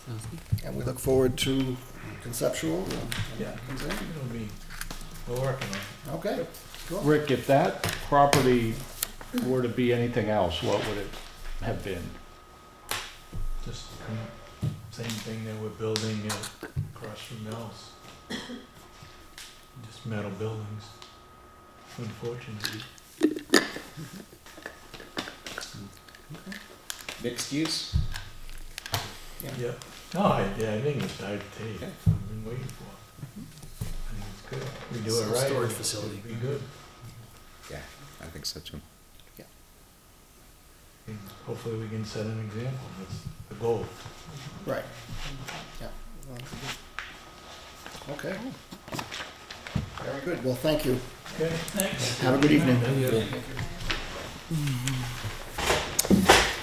S2: Sounds good.
S1: And we look forward to conceptual.
S11: Yeah, it'll be, we're working on it.
S1: Okay. Cool.
S12: Rick, if that property were to be anything else, what would it have been?
S11: Just same thing that we're building across from Mills. Just metal buildings, unfortunately.
S9: Mixed use?
S11: Yeah. No, I think it's, I've been waiting for. I think it's good. We do it right.
S5: Storage
S11: it'll
S5: facility.
S11: Be good.
S9: Yeah, I think so too.
S11: And hopefully we can set an example. That's the goal.
S1: Right. Yeah. Okay. Very good. Well, thank you.
S11: Okay, thanks.
S1: Have a good evening.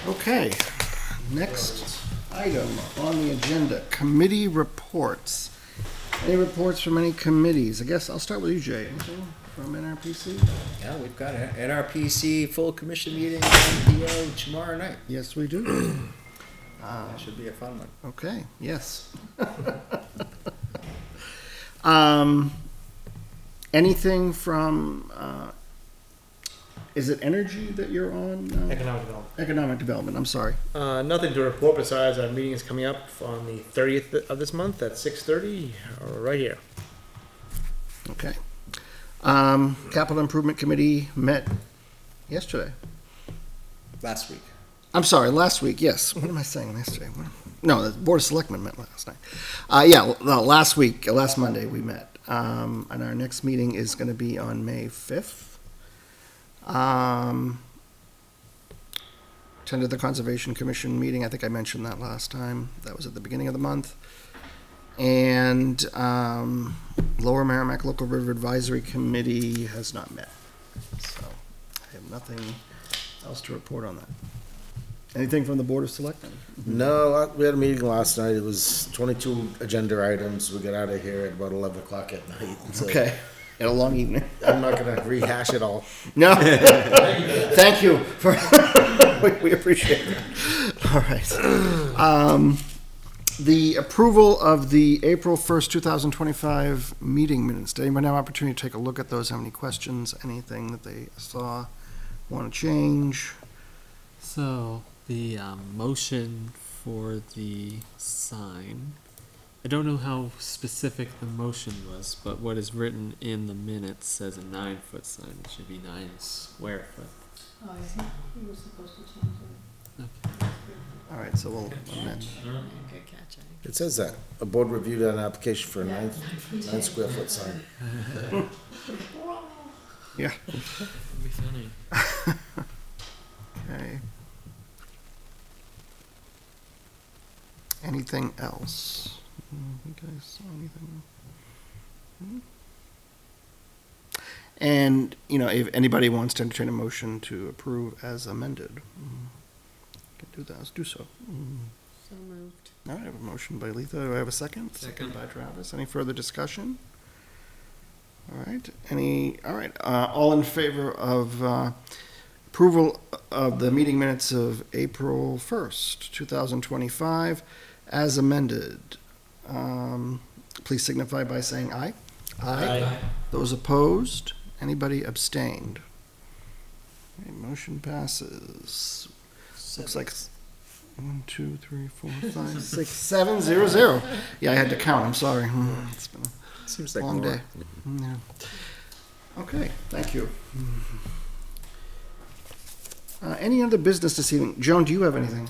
S1: Okay. Next item on the agenda, committee reports. Any reports from any committees? I guess I'll start with you, Jay. Anything from NRPC?
S9: Yeah, we've got an NRPC full commission meeting MPO tomorrow night.
S1: Yes, we do.
S9: That should be a fun one.
S1: Okay, yes. Anything from, is it energy that you're on?
S3: Economic development.
S1: Economic development, I'm sorry.
S3: Nothing to report besides our meeting is coming up on the 30th of this month at 6:30, right here.
S1: Okay. Capital Improvement Committee met yesterday.
S9: Last week.
S1: I'm sorry, last week, yes. What am I saying, yesterday? No, the Board of Selectmen met last night. Last week, last Monday, we met. And our next meeting is going to be on May 5th. Attended the Conservation Commission meeting. I think I mentioned that last time. That was at the beginning of the month. And Lower Merrimack Local River Advisory Committee has not met. So I have nothing else to report on that. Anything from the Board of Selectmen?
S4: No, we had a meeting last night. It was 22 agenda items. We got out of here at about 11 o'clock at night. So
S1: Okay. had a long evening.
S4: I'm not gonna rehash it all.
S1: No. Thank you for, we appreciate that. All right. The approval of the April 1st, 2025 meeting minutes. Did anyone have an opportunity to take a look at those? Have any questions, anything that they saw, want to change?
S2: So the motion for the sign, I don't know how specific the motion was, but what is written in the minutes says a 9-foot sign. It should be 9 square foot.
S6: Oh, I think he was supposed to change it.
S2: Okay.
S1: All right, so we'll amend.
S10: Good catch, I think.
S4: It says that a board reviewed an application for a 9 square foot sign.
S1: Yeah.
S2: That'd be funny.
S1: Okay. Anything else? You guys saw anything? And, you know, if anybody wants to entertain a motion to approve as amended, can do that, let's do so.
S10: So moved.
S1: All right, I have a motion by Letha. Do I have a second? Second by Travis. Any further discussion? All right, all in favor of approval of the meeting minutes of April 1st, 2025, as amended, please signify by saying aye. Aye. Those opposed? Anybody abstained? Okay, motion passes. Looks like 1, 2, 3, 4, 5, 6, 7, 0, 0. Yeah, I had to count. I'm sorry. It's been
S9: Seems
S1: a
S9: like
S1: long
S9: more.
S1: day. Yeah. Okay, thank you. Any other business this evening? Joan, do you have anything?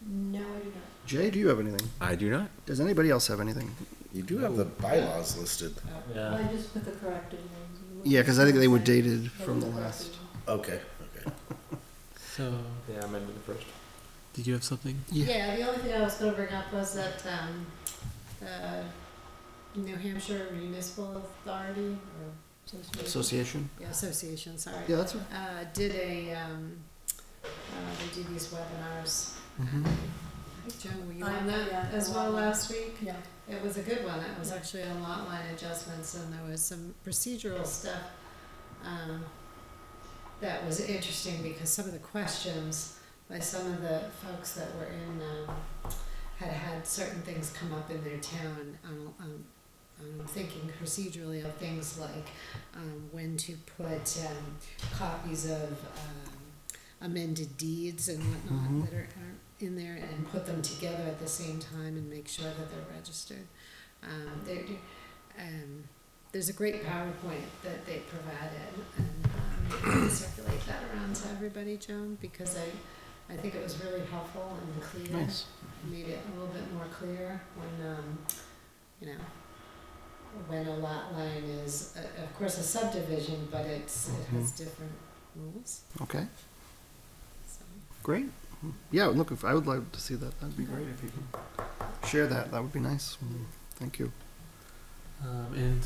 S6: No, I do not.
S1: Jay, do you have anything?
S9: I do not.
S1: Does anybody else have anything?
S4: You do have the bylaws listed.
S6: I just put the corrected names.
S1: Yeah, because I think they were dated from the last.
S4: Okay.
S2: So,
S7: Yeah, I amended the first.
S2: did you have something?
S10: Yeah, the only thing I was gonna bring up was that, New Hampshire Municipal Authority or
S1: Association?
S10: Yeah, association, sorry.
S1: Yeah, that's
S10: Did a, they do these webinars. Joan, were you on that
S6: Yeah,
S10: as well last week?
S6: Yeah.
S10: It was a good one. It was actually on lot line adjustments and there was some procedural stuff, that was interesting because some of the questions by some of the folks that were in, had certain things come up in their town. I'm thinking procedurally of things like when to put copies of amended deeds and whatnot that are in there and put them together at the same time and make sure that they're registered. There's a great PowerPoint that they provided, and you can circulate that around to everybody, Joan, because I think it was really helpful and clear.
S1: Nice.
S10: Made it a little bit more clear when, you know, when a lot line is, of course, a subdivision, but it has different rules.
S1: Okay,
S10: So.
S1: great. Yeah, look, if I would like to see that, that'd be great if you can share that. That would be nice. Thank you.
S2: And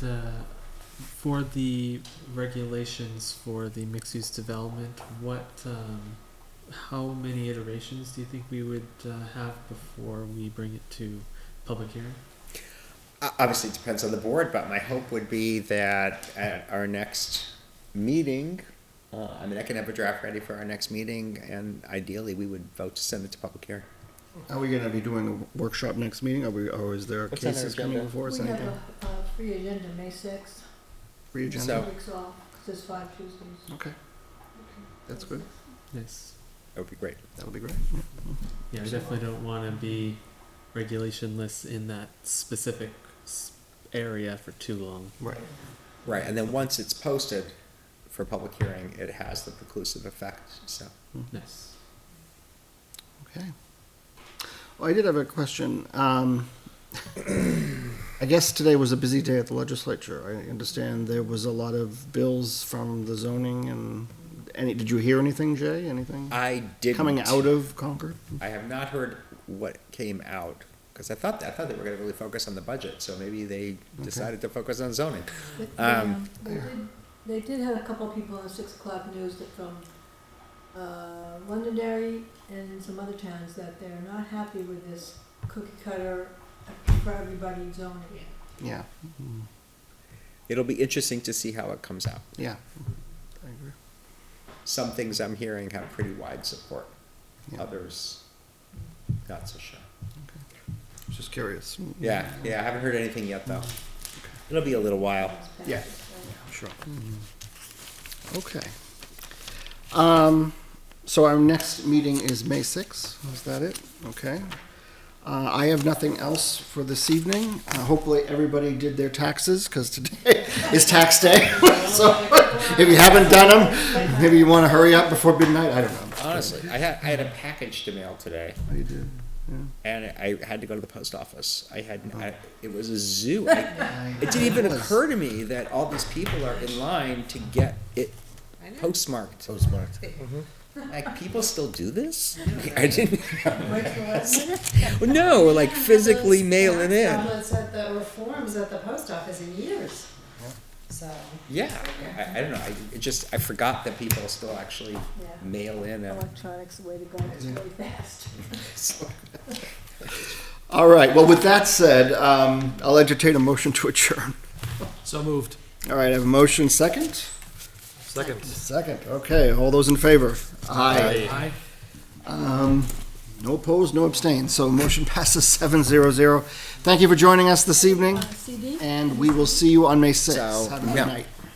S2: for the regulations for the mixed-use development, how many iterations do you think we would have before we bring it to public hearing?
S9: Obviously, it depends on the board, but my hope would be that at our next meeting, I can have a draft ready for our next meeting, and ideally, we would vote to send it to public hearing.
S1: Are we gonna be doing a workshop next meeting? Or is there
S9: What's on our
S1: cases coming
S9: agenda?
S1: before us?
S6: We have
S1: Anything?
S6: a free agenda, May 6th.
S1: Free agenda?
S9: So-
S6: 2 weeks off, 'cause it's 5 Tuesdays.
S1: Okay, that's good.
S2: Yes.
S9: That would be great.
S1: That'll be great.
S2: Yeah, I definitely don't want to be regulationless in that specific area for too long.
S1: Right.
S9: Right, and then once it's posted for public hearing, it has the preclusive effect, so.
S2: Yes.
S1: Okay. Well, I did have a question. I guess today was a busy day at the legislature. I understand there was a lot of bills from the zoning and did you hear anything, Jay? Anything
S9: I didn't.
S1: coming out of Concord?
S9: I have not heard what came out, because I thought they were gonna really focus on the budget, so maybe they decided to focus on zoning.
S6: They did have a couple of people on the 6 o'clock news that from Londonderry and some other towns that they're not happy with this cookie cutter for everybody zoning.
S1: Yeah.
S9: It'll be interesting to see how it comes out.
S1: Yeah. I agree.
S9: Some things I'm hearing have pretty wide support.
S1: Yeah.
S9: Others, not so sure.
S1: Just curious.
S9: Yeah, I haven't heard anything yet, though. It'll be a little while.
S1: Yeah, sure. Okay. So our next meeting is May 6th. Is that it? Okay. I have nothing else for this evening. Hopefully, everybody did their taxes, because today is tax day. So if you haven't done them, maybe you want to hurry up before midnight. I don't know.
S9: Honestly, I had a package to mail today,
S1: Oh, you did?
S9: and I had to go to the post office. It was a zoo. It didn't even occur to me that all these people are in line to get it postmarked. Like, people still do this? I didn't. No, like physically mailing in.
S10: Tablets or forms at the post office in years. So.
S9: Yeah, I don't know. I forgot that people still actually
S6: Yeah.
S9: mail in.
S6: Electronics, the way to go, it's really fast.
S1: All right. Well, with that said, I'll entertain a motion to adjourn.
S5: So moved.
S1: All right. I have a motion. Second. Second. Okay. All those in favor? Aye. No opposed, no abstained. So motion passes 7-0-0. Thank you for joining us this evening,
S6: CD?
S1: and we will see you on May 6th.
S9: So,
S1: Have a good
S9: yeah.
S1: night.